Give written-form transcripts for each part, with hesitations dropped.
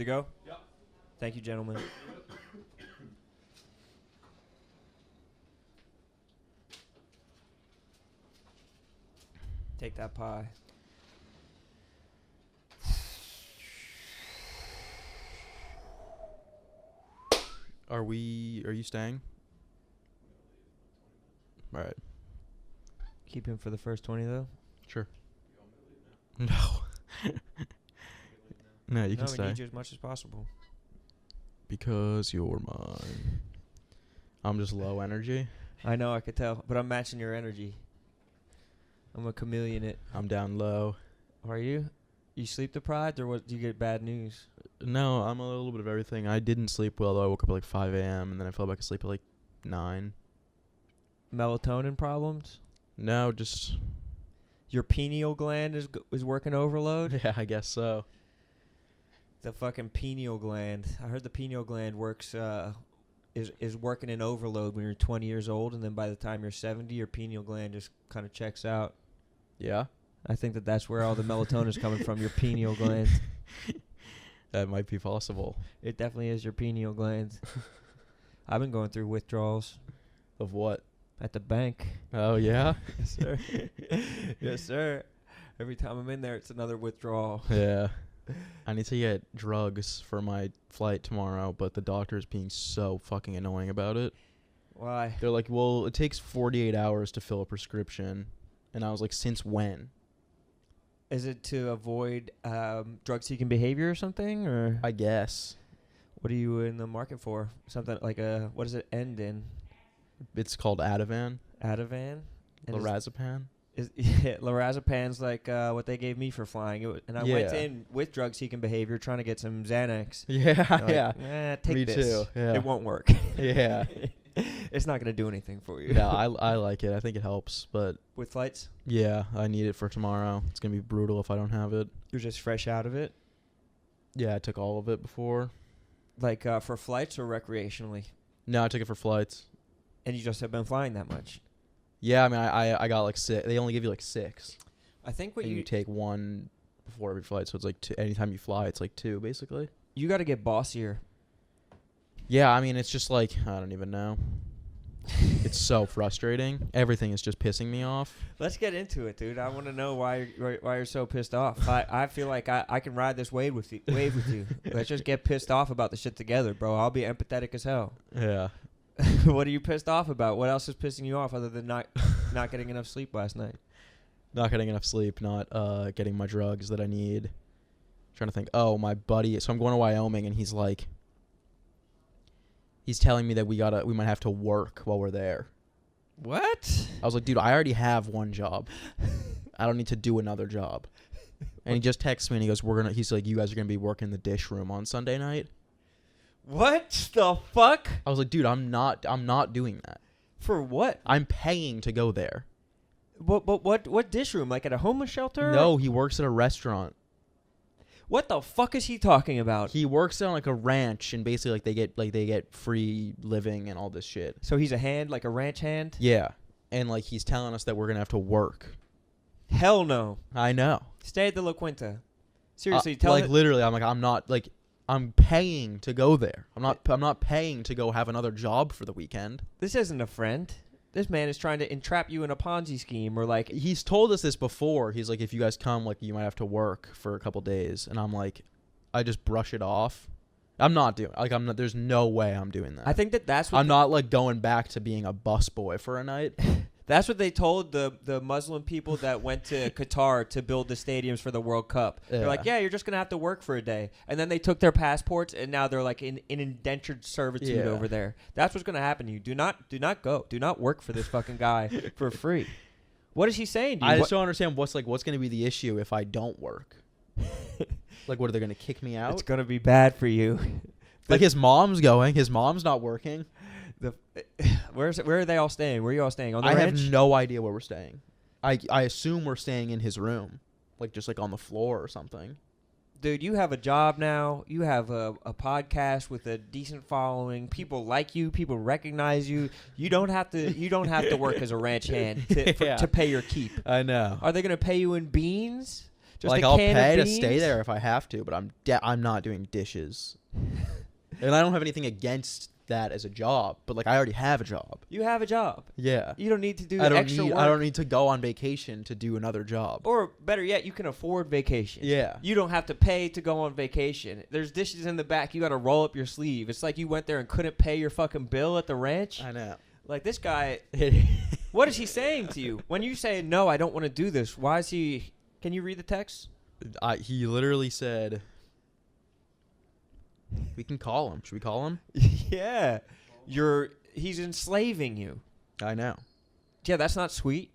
to go? Yep. Thank you, gentlemen. Take that pie. Are you staying? All right. Keep him for the first 20, though? Sure. No. No, you can we stay. need you as much as possible. Because you're mine. I'm just low energy. I know, I could tell. But I'm matching your energy. I'm a chameleon it. I'm down low. Are you? You sleep deprived, or what? Do you get bad news? No, I'm a little bit of everything. I didn't sleep well, though. I woke up at like 5 a.m., and then I fell back asleep at like 9. Melatonin problems? No, just... Your pineal gland is working overload? Yeah, I guess so. The fucking pineal gland. I heard the pineal gland works is working in overload when you're 20 years old, and then by the time you're 70, your pineal gland just kind of checks out. Yeah? I think that's where all the melatonin is coming from, your pineal gland. That might be possible. It definitely is your pineal gland. I've been going through withdrawals. Of what? At the bank. Oh, yeah? Yes, sir. Yes, sir. Every time I'm in there, it's another withdrawal. Yeah. I need to get drugs for my flight tomorrow, but the doctor's being so fucking annoying about it. Why? They're like, well, it takes 48 hours to fill a prescription. And I was like, since when? Is it to avoid drug-seeking behavior or something? Or I guess. what are you in the market for? Something like what does it end in? It's called Ativan. Ativan? And Lorazepam. yeah, lorazepam's like what they gave me for flying. And I went in with drug-seeking behavior trying to get some Xanax. Yeah, Like, yeah. Take Me this. too. Yeah. It won't work. Yeah. It's not going to do anything for you. Yeah, I like it. I think it helps. But With flights? yeah, I need it for tomorrow. It's going to be brutal if I don't have it. You're just fresh out of it? Yeah, I took all of it before. Like for flights or recreationally? No, I took it for flights. And you just have been flying that much? Yeah, I mean, I got like 6. They only give you like 6. I think what And you take 1 before every flight. So it's like 2. Anytime you fly, it's like 2, basically. You got to get bossier. Yeah, I mean, it's just like, I don't even know. It's so frustrating. Everything is just pissing me off. Let's get into it, dude. I want to know why you're so pissed off. I feel like I can ride this wave with you. Let's just get pissed off about the shit together, bro. I'll be empathetic as hell. Yeah. What are you pissed off about? What else is pissing you off other than not getting enough sleep last night? Not getting enough sleep, not getting my drugs that I need. Trying to think. Oh, my buddy. So I'm going to Wyoming, and he's like, he's telling me that we might have to work while we're there. What? I was like, dude, I already have one job. I don't need to do another job. And he just texts me, and he goes, he's like, you guys are going to be working the dish room on Sunday night. What the fuck? I was like, dude, I'm not doing that. For what? I'm paying to go there. What dish room? Like at a homeless shelter? No, he works at a restaurant. What the fuck is he talking about? He works on like a ranch, and basically they get free living and all this shit. So he's a hand, like a ranch hand? Yeah. And like he's telling us that we're going to have to work. Hell no. I know. Stay at the La Quinta. Seriously, literally, I'm like, I'm not like, I'm paying to go there. I'm not paying to go have another job for the weekend. This isn't a friend. This man is trying to entrap you in a Ponzi scheme, or like... He's told us this before. He's like, if you guys come, like, you might have to work for a couple days. And I'm like, I just brush it off. I'm not doing, like, there's no way I'm doing that. I think that's what... I'm not, like, going back to being a busboy for a night. That's what they told the Muslim people that went to Qatar to build the stadiums for the World Cup. Yeah. They're like, yeah, you're just going to have to work for a day. And then they took their passports, and now they're like in indentured servitude over there. That's what's going to happen to you. Do not go. Do not work for this fucking guy for free. What is he saying to you? I just don't understand what's going to be the issue if I don't work. Like, what, are they going to kick me out? It's going to be bad for you. Like, his mom's going. His mom's not working. Where are they all staying? Where are you all staying? On the ranch? I have no idea where we're staying. I assume we're staying in his room, like just like on the floor or something. Dude, you have a job now. You have a podcast with a decent following. People like you. People recognize you. You don't have to work as a ranch hand to pay your keep. I know. Are they going to pay you in beans? Just like a I'll can pay of to stay beans? there if I have to, but I'm not doing dishes. And I don't have anything against that as a job, but like I already have a job. You have a job. Yeah. You don't need to do I don't extra need work. I don't need to go on vacation to do another job. Or better yet, you can afford vacation. Yeah. You don't have to pay to go on vacation. There's dishes in the back. You got to roll up your sleeve. It's like you went there and couldn't pay your fucking bill at the ranch. I know. Like this guy, what is he saying to you? When you say, no, I don't want to do this, why is he... Can you read the text? He literally said, we can call him. Should we call him? Yeah. He's enslaving you. I know. Yeah, that's not sweet.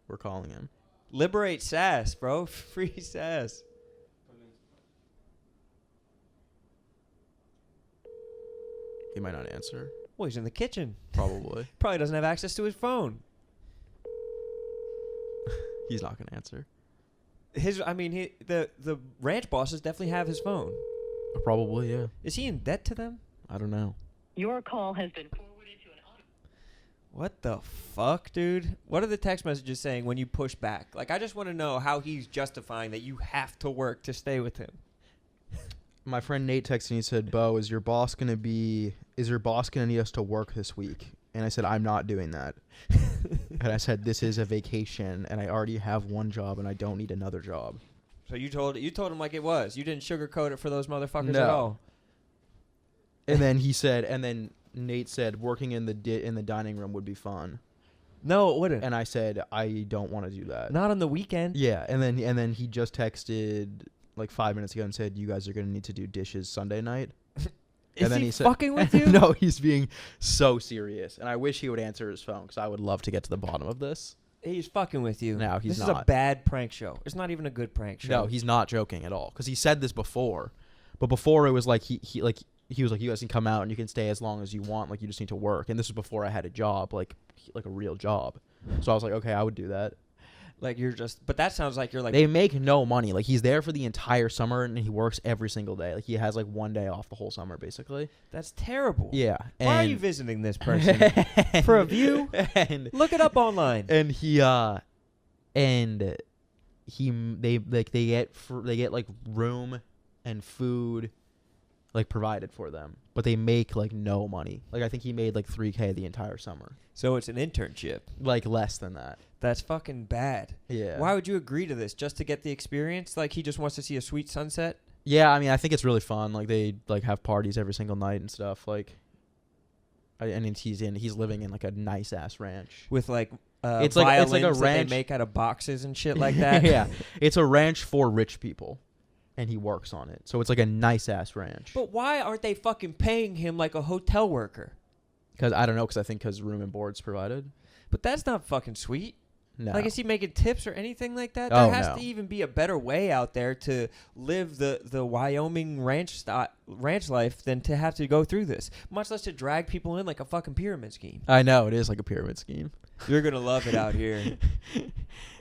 We're calling him. Liberate Sass, bro. Free Sass. He might not answer. Well, he's in the kitchen. Probably. Probably doesn't have access to his phone. He's not going to answer. The ranch bosses definitely have his phone. Probably, yeah. Is he in debt to them? I don't know. Your call has been forwarded to an auto. What the fuck, dude? What are the text messages saying when you push back? Like, I just want to know how he's justifying that you have to work to stay with him. My friend Nate texted me and said, Bo, is your boss going to need us to work this week? And I said, I'm not doing that. And I said, this is a vacation, and I already have one job, and I don't need another job. So you told him like it was. You didn't sugarcoat it for those motherfuckers No. at all. And then Nate said, working in the dining room would be fun. No, it wouldn't. And I said, I don't want to do that. Not on the weekend. Yeah, and then he just texted like 5 minutes ago and said, you guys are going to need to do dishes Sunday night. Is And then he he said, fucking with you? No, he's being so serious. And I wish he would answer his phone because I would love to get to the bottom of this. He's fucking with you. No, he's This not. is a bad prank show. It's not even a good prank show. No, he's not joking at all because he said this before. But before it was like he was like, you guys can come out and you can stay as long as you want. Like, you just need to work. And this was before I had a job, like a real job. So I was like, okay, I would do that. Like, you're just... But that sounds like you're like... They make no money. Like, he's there for the entire summer and he works every single day. Like, he has like one day off the whole summer, basically. That's terrible. Yeah. Why are you visiting this person? For a view? And Look it up online. and they get like room and food like provided for them, but they make like no money. Like, I think he made like $3,000 the entire summer. So it's an internship. Like, less than that. That's fucking bad. Yeah. Why would you agree to this? Just to get the experience? Like, he just wants to see a sweet sunset? Yeah, I mean, I think it's really fun. Like, they like have parties every single night and stuff. Like, and he's living in like a nice ass ranch. With like It's violins like a that ranch. they make out of boxes and shit like that? Yeah, it's a ranch for rich people, and he works on it. So it's like a nice ass ranch. But why aren't they fucking paying him like a hotel worker? Because I don't know. Because room and board's provided. But that's not fucking sweet. No. Like, is he making tips or anything like that? Oh, There has no. to even be a better way out there to live the Wyoming ranch life than to have to go through this. Much less to drag people in like a fucking pyramid scheme. I know it is like a pyramid scheme. You're gonna love it out here.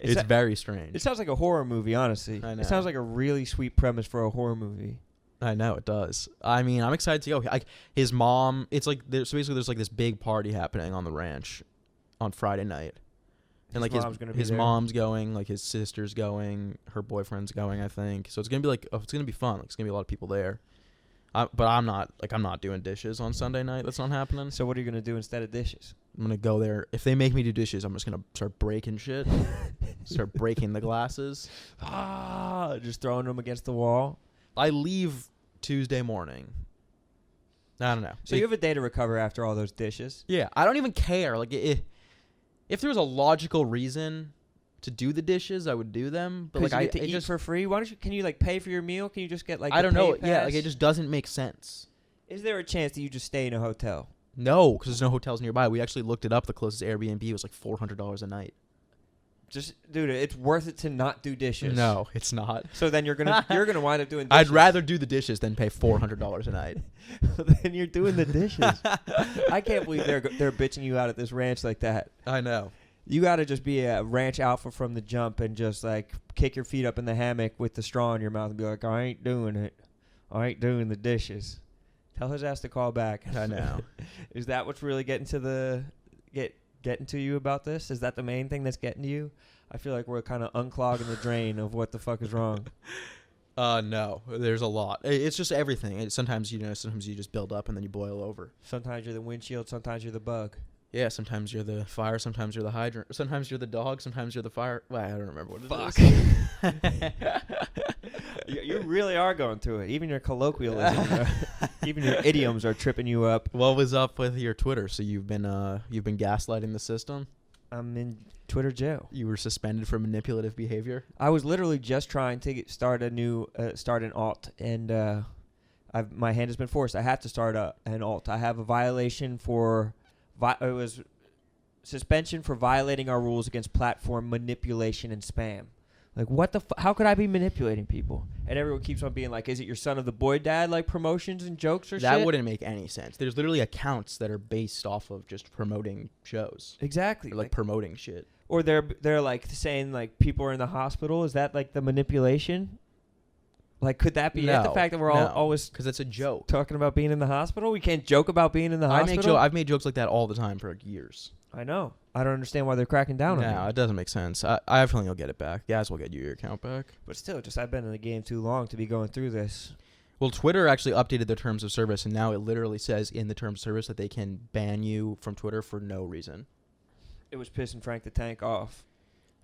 It's very strange. It sounds like a horror movie, honestly. I know. It sounds like a really sweet premise for a horror movie. I know it does. I mean, I'm excited to go. Like, his mom. It's like so basically there's like this big party happening on the ranch on Friday night. And like his mom's going, like his sister's going, her boyfriend's going, I think. So it's gonna be like it's gonna be fun. Like, it's gonna be a lot of people there. But I'm not doing dishes on Sunday night. That's not happening. So what are you gonna do instead of dishes? I'm gonna go there. If they make me do dishes, I'm just gonna start breaking shit. Start breaking the glasses. Just throwing them against the wall. I leave Tuesday morning. I don't know. So you have a day to recover after all those dishes. Yeah, I don't even care. Like, if there was a logical reason to do the dishes, I would do them. But like, you get to eat for free. Why don't you? Can you like pay for your meal? Can you just get like? I don't know. Pay Yeah, pass? like, it just doesn't make sense. Is there a chance that you just stay in a hotel? No, because there's no hotels nearby. We actually looked it up. The closest Airbnb was like $400 a night. Just, dude, it's worth it to not do dishes. No, it's not. So then you're gonna wind up doing dishes. I'd rather do the dishes than pay $400 a night. Then you're doing the dishes. I can't believe they're bitching you out at this ranch like that. I know. You got to just be a ranch alpha from the jump and just like kick your feet up in the hammock with the straw in your mouth and be like, I ain't doing it. I ain't doing the dishes. Tell his ass to call back. I know. Is that what's really getting getting to you about this? Is that the main thing that's getting to you? I feel like we're kind of unclogging the drain of what the fuck is wrong. No, there's a lot. It's just everything. Sometimes you just build up and then you boil over. Sometimes you're the windshield, sometimes you're the bug. Yeah, sometimes you're the fire, sometimes you're the hydrant, sometimes you're the dog, sometimes you're the fire. Well, I don't remember what it is. You really are going through it. Even your colloquialism, even your idioms are tripping you up. What was up with your Twitter? So you've been gaslighting the system? I'm in Twitter jail. You were suspended for manipulative behavior? I was literally just trying to start an alt, and my hand has been forced. I have to start an alt. I have a violation for... It was suspension for violating our rules against platform manipulation and spam. Like, what the how could I be manipulating people? And everyone keeps on being like, is it your son of the boy dad, like promotions and jokes or shit? That wouldn't make any sense. There's literally accounts that are based off of just promoting shows. Exactly. Or like promoting shit. Or they're like saying like people are in the hospital. Is that like the manipulation? Like, could that be it? The fact that we're always... Because it's a joke. Talking about being in the hospital? We can't joke about being in the hospital? I've made jokes like that all the time for years. I know. I don't understand why they're cracking down on it. No, it doesn't make sense. I have a feeling you'll get it back. Guys will get you your account back. But still, I've been in the game too long to be going through this. Well, Twitter actually updated their terms of service, and now it literally says in the terms of service that they can ban you from Twitter for no reason. It was pissing Frank the Tank off.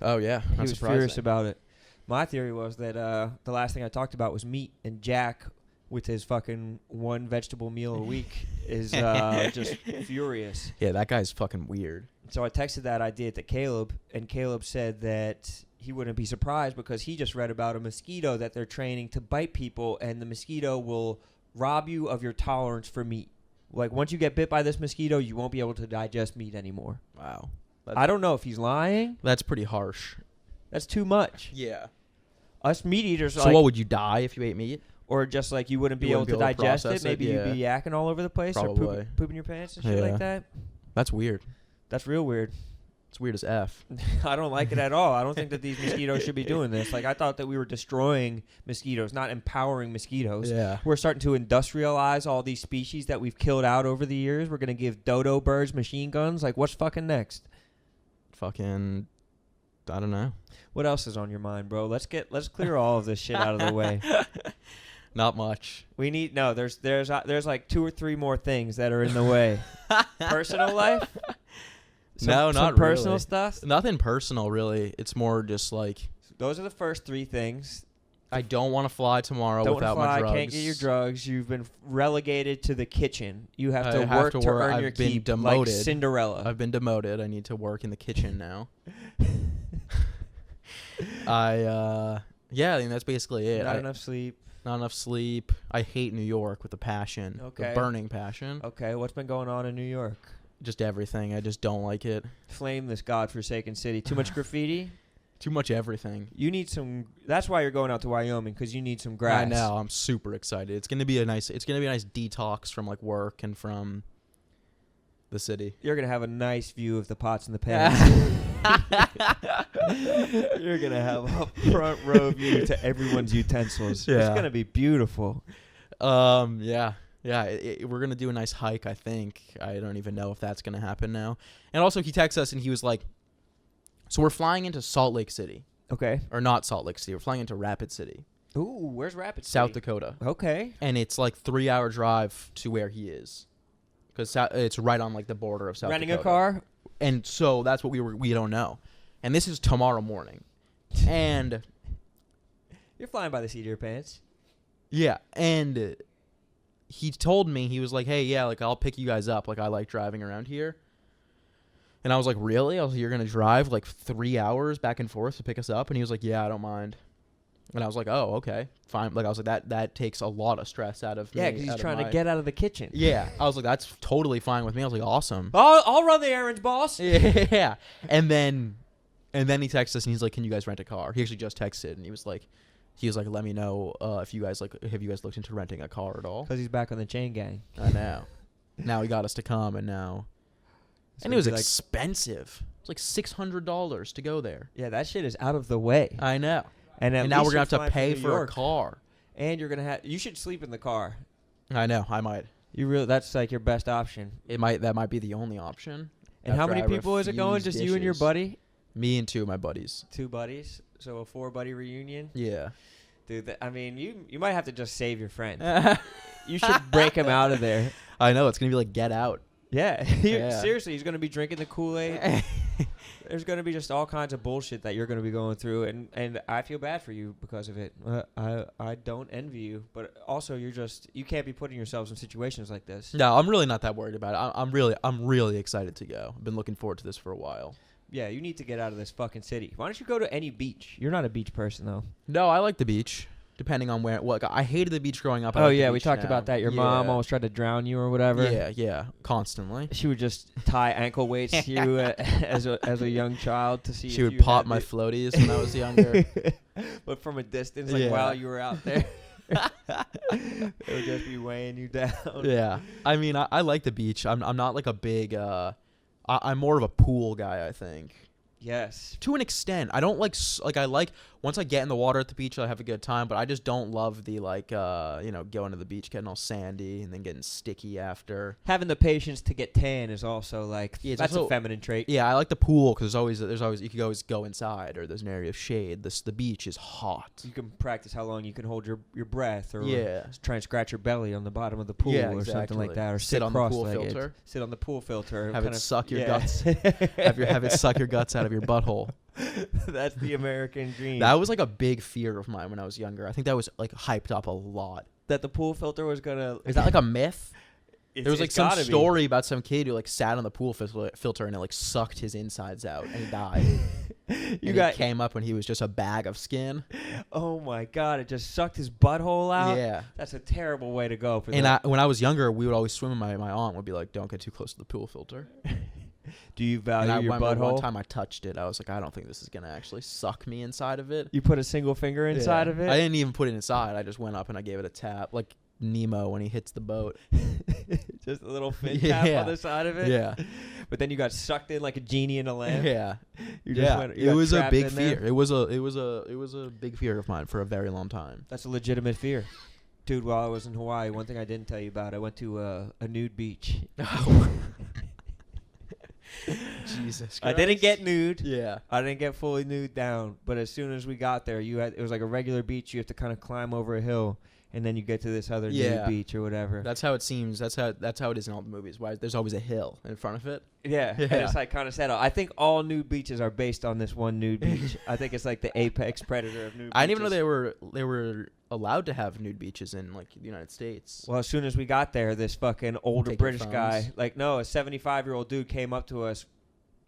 Oh, yeah. He was furious about it. My theory was that the last thing I talked about was meat, and Jack, with his fucking one vegetable meal a week, is just furious. Yeah, that guy's fucking weird. So I texted that idea to Caleb, and Caleb said that he wouldn't be surprised because he just read about a mosquito that they're training to bite people, and the mosquito will rob you of your tolerance for meat. Like, once you get bit by this mosquito, you won't be able to digest meat anymore. Wow. I don't know if he's lying. That's pretty harsh. That's too much. Yeah. Us meat eaters are So what, would you die if you ate meat? Or just like you wouldn't be able to digest it? Maybe you'd be yakking all over the place Probably. Or pooping your pants and shit like that? That's weird. That's real weird. It's weird as F. I don't like it at all. I don't think that these mosquitoes should be doing this. Like, I thought that we were destroying mosquitoes, not empowering mosquitoes. Yeah. We're starting to industrialize all these species that we've killed out over the years. We're going to give dodo birds machine guns. Like, what's fucking next? Fucking... I don't know. What else is on your mind, bro? Let's clear all of this shit out of the way. Not much. We need there's like 2 or 3 more things that are in the way. Personal life? Not personal really. Stuff? Nothing personal, really. It's more just like... Those are the first 3 things. I don't want to fly tomorrow without my drugs. Can't get your drugs. You've been relegated to the kitchen. You have to work to earn your keep, demoted. like Cinderella. I've been demoted. I need to work in the kitchen now. I think that's basically it. Not enough sleep. Not enough sleep. I hate New York with a passion. Okay. A burning passion. Okay, what's been going on in New York? Just everything. I just don't like it. Flame this godforsaken city. Too much graffiti? Too much everything. You need some... That's why you're going out to Wyoming, because you need some grass. I know. I'm super excited. It's gonna be a nice detox from like work and from the city. You're gonna have a nice view of the pots and the pans. You're gonna have a front row view to everyone's utensils. Yeah. It's gonna be beautiful. Yeah. We're gonna do a nice hike. I think. I don't even know if that's gonna happen now. And also, he texted us and he was like, "So we're flying into Salt Lake City." Okay. Or not Salt Lake City. We're flying into Rapid City. Ooh, where's Rapid City? South Dakota. Okay. And it's like 3-hour drive to where he is, because it's right on like the border of South Dakota. Renting a car. And so that's what we don't know. And this is tomorrow morning. And you're flying by the seat of your pants. Yeah, and he told me, he was like, "Hey, yeah, like I'll pick you guys up. Like I like driving around here." And I was like, "Really?" I was like, "You're gonna drive like 3 hours back and forth to pick us up?" And he was like, "Yeah, I don't mind." And I was like, "Oh, okay, fine." Like I was like, that takes a lot of stress out of me. Yeah, because he's trying to get out of the kitchen. Yeah, I was like, "That's totally fine with me." I was like, "Awesome." I'll run the errands, boss. Yeah, and then he texted us and he's like, "Can you guys rent a car?" He actually just texted and he was like, "Let me know if you guys have you guys looked into renting a car at all?" Because he's back on the chain gang. I know. Now he got us to come, and now, and it was expensive. It's like $600 to go there. Yeah, that shit is out of the way. I know. And now we're gonna have to pay for a car. And you're gonna you should sleep in the car. I know. I might. That's like your best option. That might be the only option. And how many people is it going? Just you and your buddy? Me and 2 of my buddies. 2 buddies? So a 4-buddy reunion? Yeah. Dude, I mean, you might have to just save your friend. You should break him out of there. I know. It's going to be like Get Out. Yeah. Seriously, he's going to be drinking the Kool-Aid. There's going to be just all kinds of bullshit that you're going to be going through, and I feel bad for you because of it. I don't envy you, but also you can't be putting yourselves in situations like this. No, I'm really not that worried about it. I'm really excited to go. I've been looking forward to this for a while. Yeah, you need to get out of this fucking city. Why don't you go to any beach? You're not a beach person, though. No, I like the beach. Depending on where, I hated the beach growing up. Oh yeah, we talked about that. Your mom always tried to drown you or whatever. Yeah, constantly. She would just tie ankle weights to you as a young child to see. She would pop my floaties when I was younger, but from a distance, like while you were out there, it would just be weighing you down. Yeah, I mean, I like the beach. I'm not like a big. I'm more of a pool guy, I think. Yes. To an extent. I don't like I like once I get in the water at the beach, I have a good time, but I just don't love the going to the beach, getting all sandy and then getting sticky after. Having the patience to get tan is also that's a feminine trait. Yeah, I like the pool because there's always you can always go inside or there's an area of shade. The beach is hot. You can practice how long you can hold your breath or try and scratch your belly on the bottom of the pool or something like that, or sit on the pool filter. Sit on the pool filter. Have it suck your guts. have it suck your guts out of your butthole. That's the American dream. That was like a big fear of mine when I was younger. I think that was like hyped up a lot. That the pool filter was gonna. Is that like a myth? There was like some story about some kid who like sat on the pool filter and it like sucked his insides out and he died. He came up when he was just a bag of skin. Oh my god! It just sucked his butthole out. Yeah, that's a terrible way to go. When I was younger, we would always swim. And my aunt would be like, "Don't get too close to the pool filter." Do you value your butthole? One time I touched it, I was like, I don't think this is gonna actually suck me inside of it. You put a single finger inside of it? I didn't even put it inside. I just went up and I gave it a tap, like Nemo when he hits the boat. Just a little fin tap on the side of it. Yeah. But then you got sucked in like a genie in a lamp. Yeah. It was a big fear. It was a big fear of mine for a very long time. That's a legitimate fear. Dude, while I was in Hawaii, one thing I didn't tell you about, I went to a nude beach. Jesus Christ. I didn't get nude. Yeah. I didn't get fully nude down. But as soon as we got there, it was like a regular beach. You have to kind of climb over a hill, and then you get to this other nude beach or whatever. That's how it seems. That's how it is in all the movies. Why there's always a hill in front of it. Yeah. And it's like kind of settled. I think all nude beaches are based on this one nude beach. I think it's like the apex predator of nude beaches. I didn't even know they were allowed to have nude beaches in like the United States. Well, as soon as we got there, this fucking older British guy, a 75-year-old dude came up to us,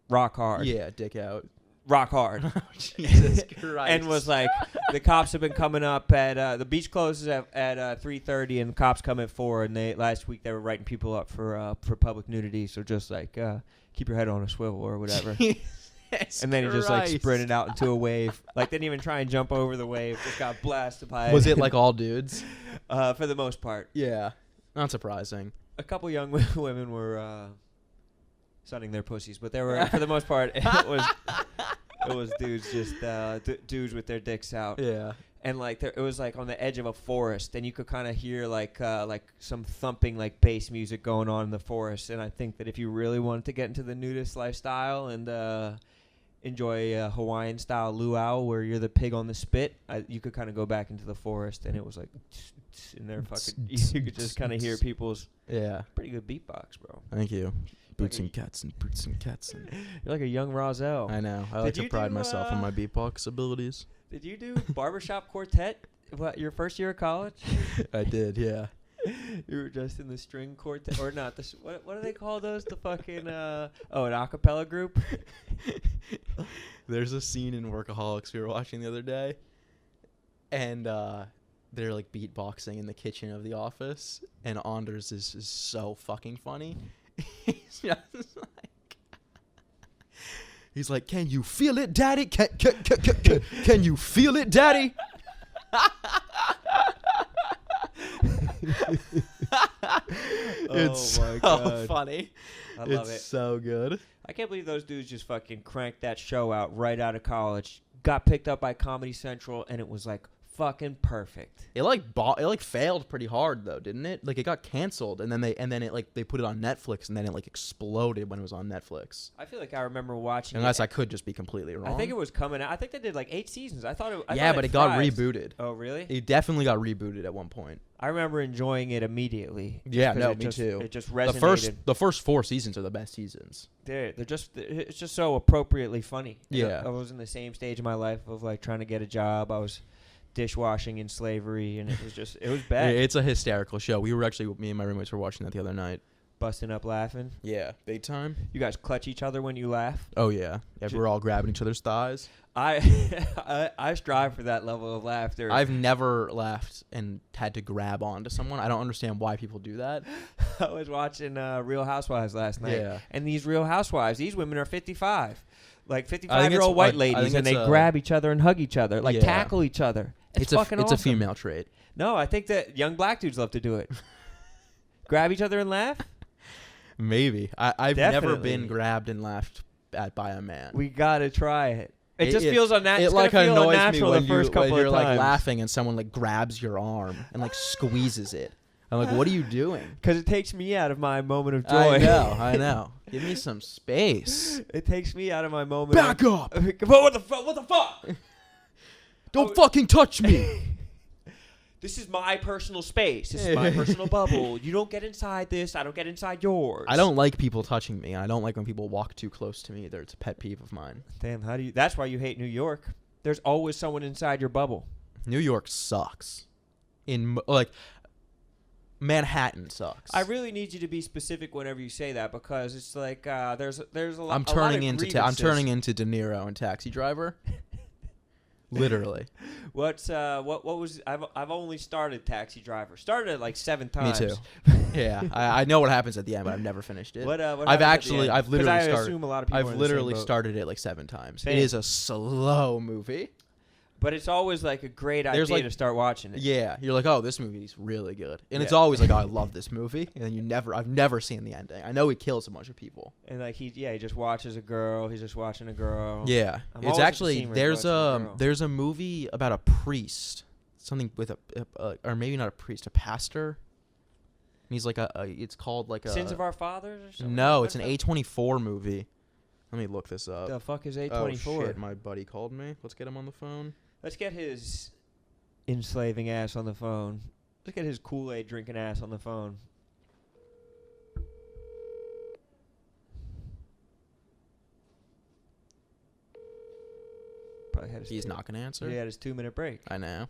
rock hard. Yeah, dick out. Rock hard. Jesus Christ. And was like, the cops have been coming up at, the beach closes at 3:30 and the cops come at 4, and last week they were writing people up for public nudity, so just like, keep your head on a swivel or whatever. And then he just like sprinted out into a wave. Like didn't even try and jump over the wave. Just got blasted by it. Was it like all dudes? For the most part. Yeah. Not surprising. A couple young women were sunning their pussies, but they were for the most part it was dudes just dudes with their dicks out. Yeah. And like it was like on the edge of a forest, and you could kind of hear like some thumping like bass music going on in the forest. And I think that if you really wanted to get into the nudist lifestyle and enjoy Hawaiian style luau where you're the pig on the spit, you could kind of go back into the forest, and it was like in there fucking you could just kind of hear people's pretty good beatbox, bro. Thank you. Boots and cats and boots and cats. You're like a young Rozelle. I know. I like to pride myself on my beatbox abilities. Did you do barbershop quartet? What, your first year of college? I did, yeah. You were just in the string quartet, or not? What do they call those? The fucking an acapella group. There's a scene in Workaholics we were watching the other day, and they're like beatboxing in the kitchen of the office, and Anders is so fucking funny. He's like, can you feel it, daddy? Can you feel it, daddy? It's so funny. I love it. It's so good. I can't believe those dudes just fucking cranked that show out right out of college. Got picked up by Comedy Central, and it was like fucking perfect. It like failed pretty hard though, didn't it? Like it got canceled, and then they put it on Netflix, and then it like exploded when it was on Netflix. I feel like I remember watching. Unless I could just be completely wrong. I think it was coming out. I think they did like 8 seasons. I thought it. But it got rebooted. Oh really? It definitely got rebooted at one point. I remember enjoying it immediately. Yeah, no, me too. It just resonated. The first 4 seasons are the best seasons. It's just so appropriately funny. Yeah. I was in the same stage of my life of like trying to get a job. I was dishwashing in slavery, and it was bad. It's a hysterical show. Me and my roommates were watching that the other night. Busting up laughing. Yeah, big time. You guys clutch each other when you laugh? Oh yeah. We're all grabbing each other's thighs. I strive for that level of laughter. I've never laughed and had to grab onto someone. I don't understand why people do that. I was watching Real Housewives last night. Yeah. And these Real Housewives, these women are 55. Like 55-year-old white ladies, and they grab each other and hug each other, like tackle each other. It's fucking awesome. It's a female trait. No, I think that young black dudes love to do it. Grab each other and laugh? Maybe. I've never been grabbed and laughed at by a man. We gotta try it. It just feels unnatural. It like annoys me when you're like laughing and someone like grabs your arm and like squeezes it. I'm like, what are you doing? Because it takes me out of my moment of joy. I know. Give me some space. It takes me out of my moment. Back up. What the fuck? What the fuck? Don't fucking touch me. This is my personal space. This is my personal bubble. You don't get inside this. I don't get inside yours. I don't like people touching me. I don't like when people walk too close to me either. It's a pet peeve of mine. Damn, that's why you hate New York. There's always someone inside your bubble. New York sucks. Manhattan sucks. I really need you to be specific whenever you say that, because it's like there's a lot. I'm turning into De Niro in Taxi Driver. Literally. What was I've only started Taxi Driver. Started it like 7 times. Me too. Yeah, I know what happens at the end, but I've never finished it. What I've literally boat. started it like 7 times. Same. It is a slow movie. But it's always like a great idea to start watching it. Yeah, you're like, oh, this movie's really good, and it's always like, oh, I love this movie, and then I've never seen the ending. I know he kills a bunch of people, and like he just watches a girl. He's just watching a girl. Yeah, it's actually there's a movie about a priest, something with or maybe not a priest, a pastor. And he's like it's called like Sins of Our Fathers or something. No, it's an A24 movie. Let me look this up. The fuck is A24? Oh shit, my buddy called me. Let's get him on the phone. Let's get his enslaving ass on the phone. Let's get his Kool-Aid drinking ass on the phone. Probably had He's not going to answer? He had his 2-minute break. I know.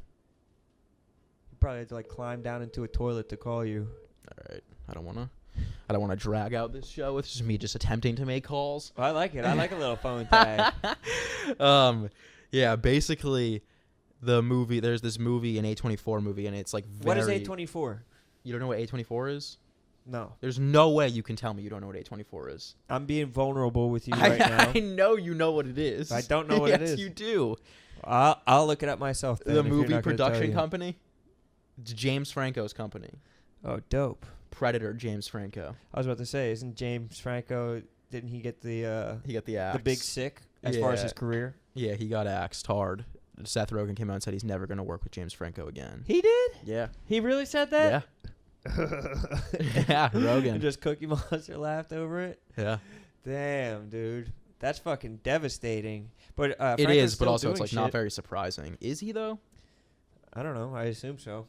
He probably had to like climb down into a toilet to call you. All right. I don't want to drag out this show with just me just attempting to make calls. Well, I like it. I like a little phone tag. Yeah, basically, there's this movie, an A24 movie, and it's like What is A24? You don't know what A24 is? No. There's no way you can tell me you don't know what A24 is. I'm being vulnerable with you right now. I know you know what it is. I don't know what it is. Yes, you do. I'll look it up myself then. The movie production company? It's James Franco's company. Oh, dope. Predator, James Franco. I was about to say, isn't James Franco, didn't he get the he got the axe. The big sick as far as his career? Yeah, he got axed hard. Seth Rogen came out and said he's never going to work with James Franco again. He did? Yeah. He really said that? Yeah. Yeah, Rogen. And just Cookie Monster laughed over it? Yeah. Damn, dude. That's fucking devastating. But it is, but also it's like not very surprising. Is he though? I don't know. I assume so.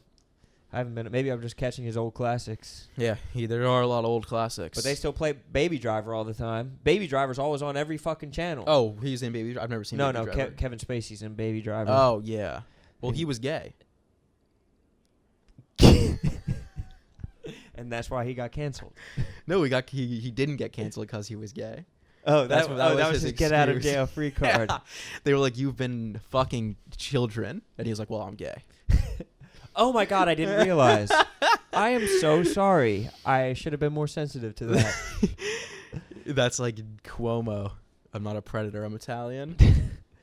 I haven't been. Maybe I'm just catching his old classics. Yeah, there are a lot of old classics. But they still play Baby Driver all the time. Baby Driver's always on every fucking channel. Oh, he's in Baby Driver? I've never seen Baby Driver. No, Kevin Spacey's in Baby Driver. Oh, yeah. Well, he was gay. And that's why he got canceled. No, he didn't get canceled because he was gay. Oh, that was his get out of jail free card. Yeah. They were like, you've been fucking children. And he was like, well, I'm gay. Oh my God, I didn't realize. I am so sorry. I should have been more sensitive to that. That's like Cuomo. I'm not a predator, I'm Italian.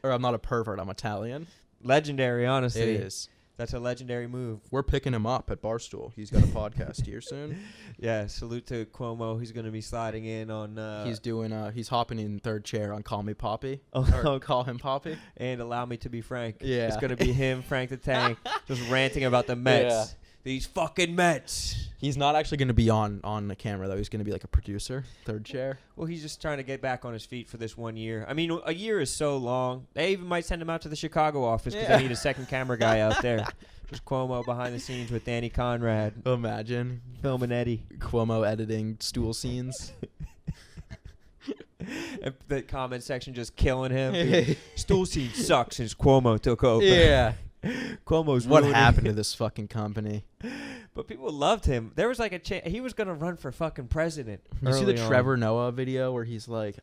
Or I'm not a pervert, I'm Italian. Legendary, honestly. It is. That's a legendary move. We're picking him up at Barstool. He's got a podcast here soon. Yeah, salute to Cuomo. He's going to be sliding in on... He's hopping in third chair on Call Me Poppy. Or Call Him Poppy. And Allow Me to Be Frank. Yeah. It's going to be him, Frank the Tank, just ranting about the Mets. Yeah. These fucking Mets. He's not actually going to be on the camera, though. He's going to be like a producer, third chair. Well, he's just trying to get back on his feet for this 1 year. I mean, a year is so long. They even might send him out to the Chicago office because they need a second camera guy out there. Just Cuomo behind the scenes with Danny Conrad. Imagine. Filming Eddie. Cuomo editing stool scenes. And the comment section just killing him. Stool scene sucks since Cuomo took over. Yeah. Cuomo's What ruining happened to this fucking company? But people loved him. There was like a chance he was gonna run for fucking president. You see the early on. Trevor Noah video where he's like,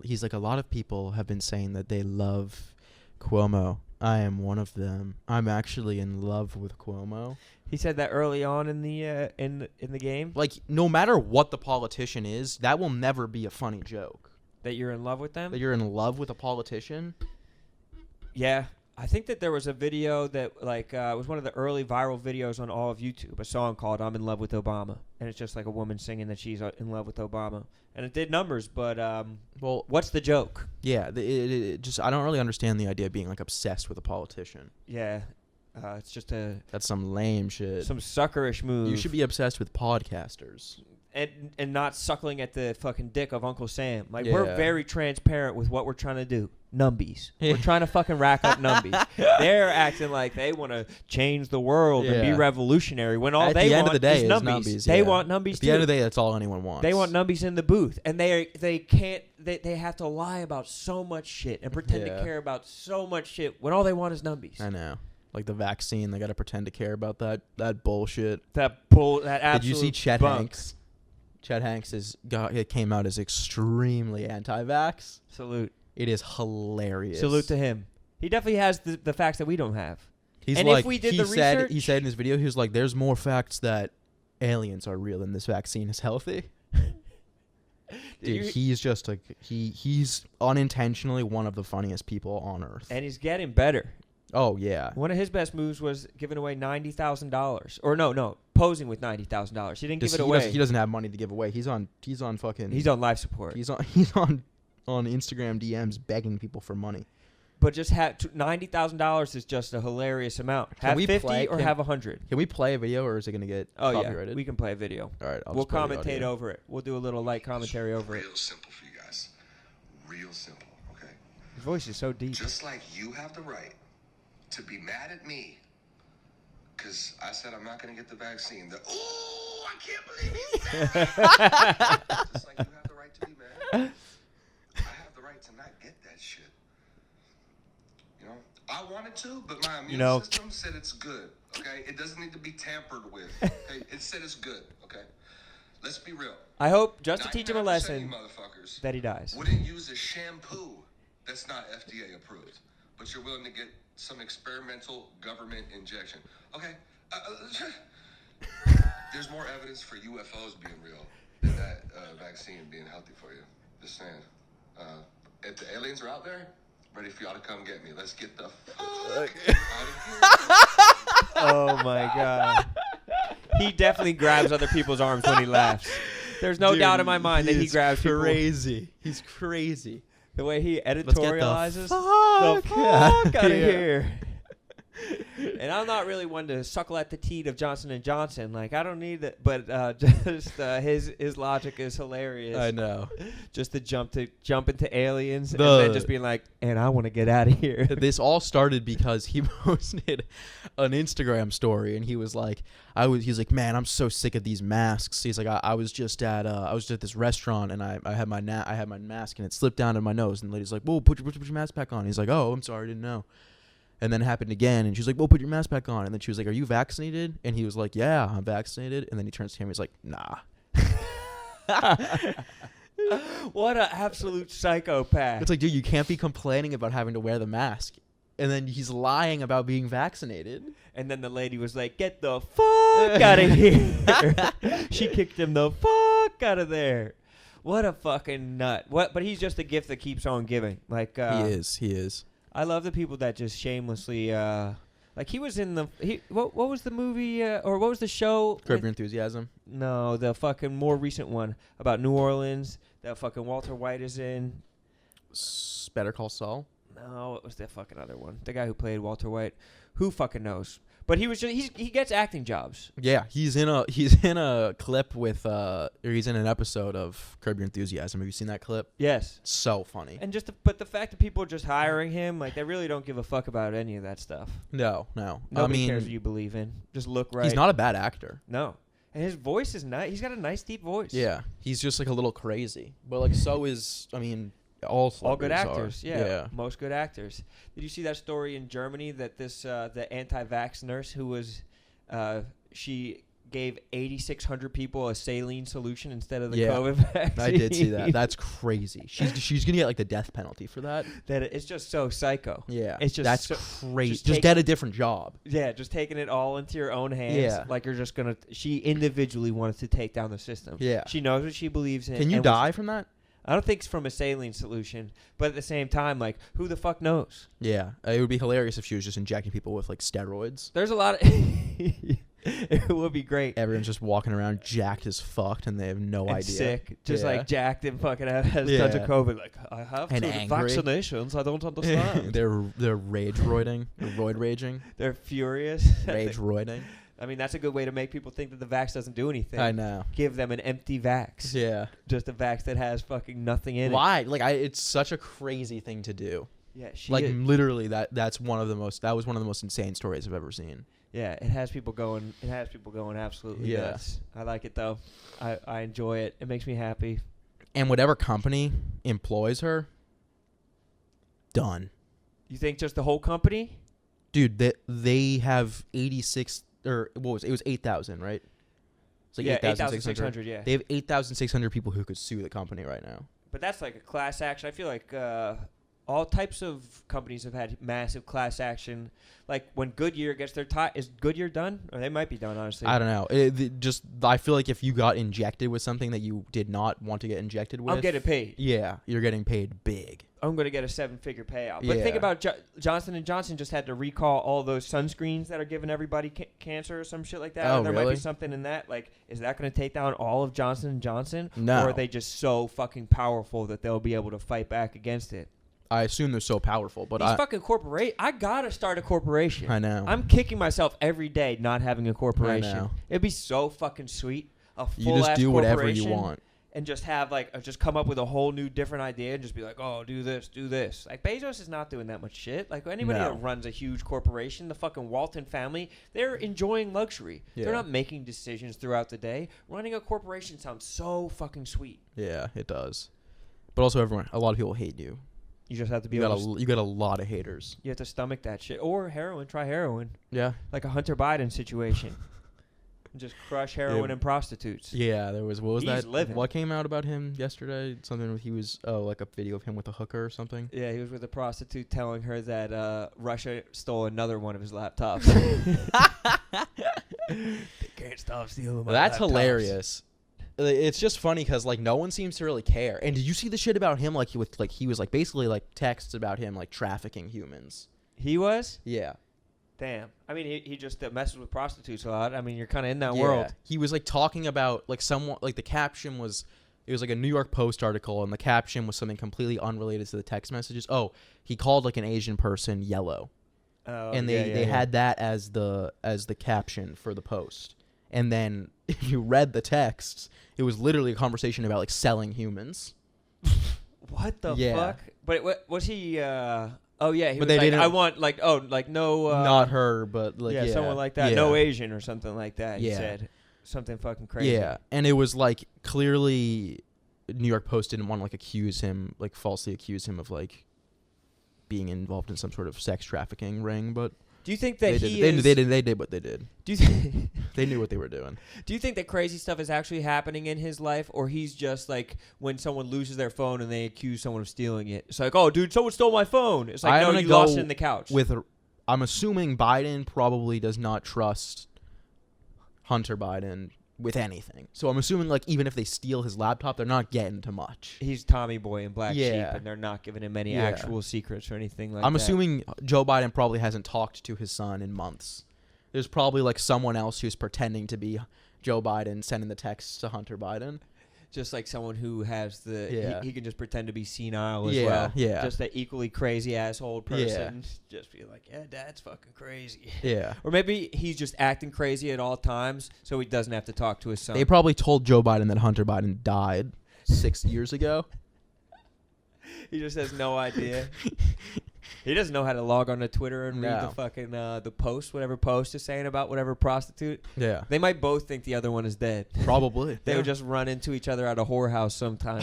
he's like, a lot of people have been saying that they love Cuomo. I am one of them. I'm actually in love with Cuomo. He said that early on in the game. Like, no matter what the politician is, that will never be a funny joke. That you're in love with them? That you're in love with a politician? Yeah. I think that there was a video that, it was one of the early viral videos on all of YouTube, a song called I'm in Love with Obama. And it's just like a woman singing that she's in love with Obama. And it did numbers, but, well, what's the joke? Yeah, it just, I don't really understand the idea of being, like, obsessed with a politician. Yeah. It's just that's some lame shit. Some suckerish move. You should be obsessed with podcasters. And not suckling at the fucking dick of Uncle Sam. Like, we're very transparent with what we're trying to do. Numbies. We're trying to fucking rack up numbies. They're acting like they want to change the world and be revolutionary when all they want is numbies. They want numbies too. At the end of the day, that's all anyone wants. They want numbies in the booth. And they can't, they have to lie about so much shit and pretend to care about so much shit when all they want is numbies. I know. Like the vaccine, they got to pretend to care about that bullshit. That absolute Did you see Chet bunk. Hanks? Chet Hanks came out as extremely anti-vax. Salute. It is hilarious. Salute to him. He definitely has the facts that we don't have. He's and like, if we did he said in his video, he was like, there's more facts that aliens are real than this vaccine is healthy. Dude, he's just like, he's unintentionally one of the funniest people on earth. And he's getting better. Oh, yeah. One of his best moves was giving away $90,000. Or no, posing with $90,000. He didn't give it away. He doesn't have money to give away. He's on life support. He's on Instagram DMs begging people for money. But just have $90,000 is just a hilarious amount. Have 50 or have 100. Can we play a video or is it going to get copyrighted? Yeah, we can play a video. All right, we'll commentate over it. We'll do a little light commentary over it. Real simple for you guys. Real simple, okay? His voice is so deep. Just like you have the right to be mad at me because I said I'm not going to get the vaccine. I can't believe he said that. Just like you have the right to be mad. I have the right to not get that shit. You know, I wanted to, but my immune system said it's good. Okay, it doesn't need to be tampered with. Okay, it said it's good. Okay, let's be real. I hope just to teach him a lesson that he dies. Wouldn't use a shampoo that's not FDA approved, but you're willing to get some experimental government injection. Okay, there's more evidence for UFOs being real than that vaccine being healthy for you. Just saying. If the aliens are out there, ready for y'all to come get me. Let's get the fuck out of here. Oh my God. He definitely grabs other people's arms when he laughs. There's no doubt in my mind that he grabs people. He's crazy. The way he editorializes. The fuck out of here. And I'm not really one to suckle at the teat of Johnson & Johnson. Like, I don't need that. But his logic is hilarious. I know. Just to jump into aliens and then just being like, and I want to get out of here. This all started because he posted an Instagram story and he was like, he's like, man, I'm so sick of these masks. He's like, I was just at this restaurant and I had my mask and it slipped down in my nose and the lady's like, whoa, put your mask back on. He's like, oh, I'm sorry, I didn't know. And then it happened again, and she was like, well, put your mask back on. And then she was like, are you vaccinated? And he was like, yeah, I'm vaccinated. And then he turns to him, he's like, nah. What an absolute psychopath. It's like, dude, you can't be complaining about having to wear the mask. And then he's lying about being vaccinated. And then the lady was like, get the fuck out of here. She kicked him the fuck out of there. What a fucking nut. But he's just a gift that keeps on giving. Like he is. I love the people that just shamelessly, Like he was in the what was the movie or what was the show? Curb Your Enthusiasm. No, the fucking more recent one about New Orleans that fucking Walter White is in. Better Call Saul. No, it was the fucking other one. The guy who played Walter White. Who fucking knows? But he was just he gets acting jobs. Yeah, he's in a clip with or he's in an episode of Curb Your Enthusiasm. Have you seen that clip? Yes. So funny. And but the fact that people are just hiring him, like they really don't give a fuck about any of that stuff. No. Nobody cares what you believe in. Just look right. He's not a bad actor. No. And his voice is nice. He's got a nice deep voice. Yeah. He's just like a little crazy. But like so is all good actors, yeah. Most good actors. Did you see that story in Germany that this the anti-vax nurse who was she gave 8,600 people a saline solution instead of the COVID vaccine? I did see that. That's crazy. She's gonna get like the death penalty for that. That it's just so psycho. Yeah, it's just that's crazy. Just get a different job. Yeah, just taking it all into your own hands. Yeah, like you're just gonna. She individually wanted to take down the system. Yeah, she knows what she believes in. Can you die from that? I don't think it's from a saline solution, but at the same time, like, who the fuck knows? Yeah, it would be hilarious if she was just injecting people with like steroids. There's a lot of. It would be great. Everyone's just walking around jacked as fucked, and they have no idea. Sick, just like jacked and fucking has tons of COVID. Like I have and vaccinations. I don't understand. they're rage-roiding, roid raging. They're furious. Rage-roiding. I mean, that's a good way to make people think that the vax doesn't do anything. I know. Give them an empty vax. Yeah. Just a vax that has fucking nothing in it. Why? Like, it's such a crazy thing to do. Yeah, literally, that was one of the most insane stories I've ever seen. Yeah, it has people going absolutely nuts. I like it though. I enjoy it. It makes me happy. And whatever company employs her, done. You think just the whole company? Dude, they have 86. Or what was it? It was 8,000, right? It's like 8,600. Yeah. They have 8,600 people who could sue the company right now. But that's like a class action. I feel like all types of companies have had massive class action. Like when Goodyear gets their tie, is Goodyear done? Or they might be done, honestly. I don't know. I feel like if you got injected with something that you did not want to get injected with, I'm getting paid. Yeah, you're getting paid big. I'm going to get a 7-figure payout. But think about Johnson & Johnson just had to recall all those sunscreens that are giving everybody cancer or some shit like that. Oh, there really? might be something in that. Like, is that going to take down all of Johnson & Johnson? No. Or are they just so fucking powerful that they'll be able to fight back against it? I assume they're so powerful, but these fucking corporations. I gotta start a corporation. I know. I'm kicking myself every day not having a corporation. I know. It'd be so fucking sweet. You just do whatever you want. And just have just come up with a whole new different idea and just be like, oh, do this. Like Bezos is not doing that much shit. Like anybody that runs a huge corporation, the fucking Walton family, they're enjoying luxury. Yeah. They're not making decisions throughout the day. Running a corporation sounds so fucking sweet. Yeah, it does. But also, a lot of people hate you. You just have to be you got a lot of haters. You have to stomach that shit. Or heroin. Try heroin. Yeah. Like a Hunter Biden situation. Just crush heroin and prostitutes. Yeah, there was. What was He's that? Living. What came out about him yesterday? Something with he was like a video of him with a hooker or something. Yeah, he was with a prostitute telling her that Russia stole another one of his laptops. They can't stop stealing my That's laptops. Hilarious. It's just funny because like no one seems to really care. And did you see the shit about him? He was like basically like texts about him like trafficking humans. He was? Yeah. Damn. I mean, he just messes with prostitutes a lot. I mean, you're kind of in that world. He was like talking about like someone like the caption was it was like a New York Post article and the caption was something completely unrelated to the text messages. Oh, he called like an Asian person yellow. Oh, and they had that as the caption for the post. And then if you read the texts, it was literally a conversation about like selling humans. What the fuck? But was he? Oh yeah, he but was they like, I want no. Not her, but like someone like that. Yeah. No Asian or something like that. He Yeah. said something fucking crazy. Yeah, and it was like clearly, New York Post didn't want to like falsely accuse him of like being involved in some sort of sex trafficking ring, but. Do you think that they did what they did? Do you they knew what they were doing? Do you think that crazy stuff is actually happening in his life, or he's just like when someone loses their phone and they accuse someone of stealing it? It's like, oh, dude, someone stole my phone. It's like, no, you lost it in the couch. I'm assuming Biden probably does not trust Hunter Biden with anything. So I'm assuming like even if they steal his laptop, they're not getting to much. He's Tommy Boy and Black Sheep, Yeah. and they're not giving him any Yeah. actual secrets or anything like I'm that. assuming Joe Biden probably hasn't talked to his son in months. There's probably like someone else who's pretending to be Joe Biden sending the texts to Hunter Biden. Just like someone who has the Yeah. he can just pretend to be senile as Yeah, well. yeah. Just that equally crazy asshole person. Just be like, yeah, Dad's fucking crazy. Yeah. Or maybe he's just acting crazy at all times, so he doesn't have to talk to his son. They probably told Joe Biden that Hunter Biden died 6 years ago. He just has no idea. He doesn't know how to log on to Twitter and read No. the fucking the post, whatever post is saying about whatever prostitute. Yeah. They might both think the other one is dead. Probably. They would just run into each other at a whorehouse sometime.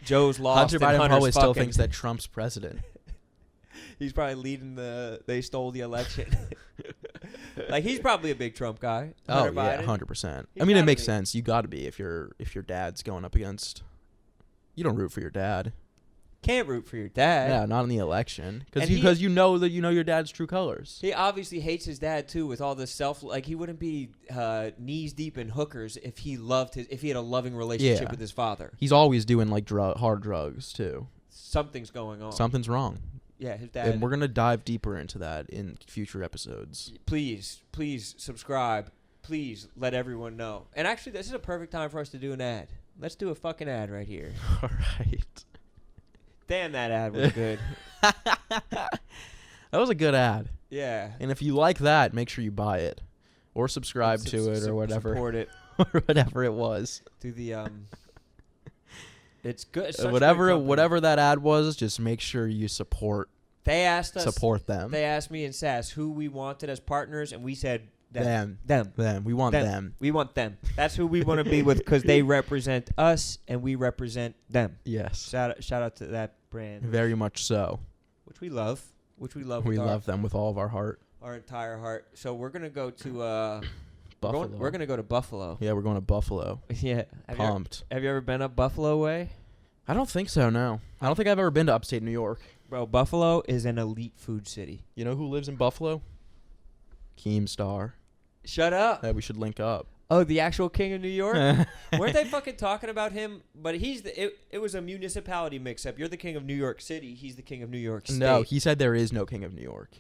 Joe's lost. Hunter and Biden Hunter's probably still fucking- thinks that Trump's president. He's probably leading they stole the election. Like, he's probably a big Trump guy. Oh Hunter yeah, Biden. 100%. He's I mean, it gotta makes be. sense. You got to be if your dad's going up against. You don't root for your dad. Can't root for your dad. Yeah, not in the election, And because you know that you know your dad's true colors. He obviously hates his dad too, with all this he wouldn't be knees deep in hookers if he had a loving relationship Yeah. with his father. He's always doing like hard drugs too. Something's going on. Something's wrong, Yeah, his dad. and we're gonna dive deeper into that in future episodes. Please subscribe. Please let everyone know. And actually, this is a perfect time for us to do an ad. Let's do a fucking ad right here. All right. Damn, that ad was good. That was a good ad. Yeah. And if you like that, make sure you buy it or subscribe to it or whatever. Support it. Or whatever it was. Do the It's good. It's such a great Whatever company. that ad was, just make sure you support They asked us. support them. They asked me and Sass who we wanted as partners, and we said Them. Them. We want them. We want them. That's who we want to be with, because they represent us and we represent them. Yes. Shout out to that brand, Very much so. which we love. We We love them with all of our heart. our entire heart. So we're gonna go to Buffalo. We're gonna go to Buffalo. Yeah, we're going to Buffalo. Yeah. Pumped. Have you ever been up Buffalo way? I don't think so, no. I don't think I've ever been to upstate New York. Bro, Buffalo is an elite food city. You know who lives in Buffalo? Keemstar. Shut up. That we should link up. Oh, the actual king of New York? Weren't they fucking talking about him? But it was a municipality mix-up. You're the king of New York City. He's the king of New York State. No, he said there is no king of New York.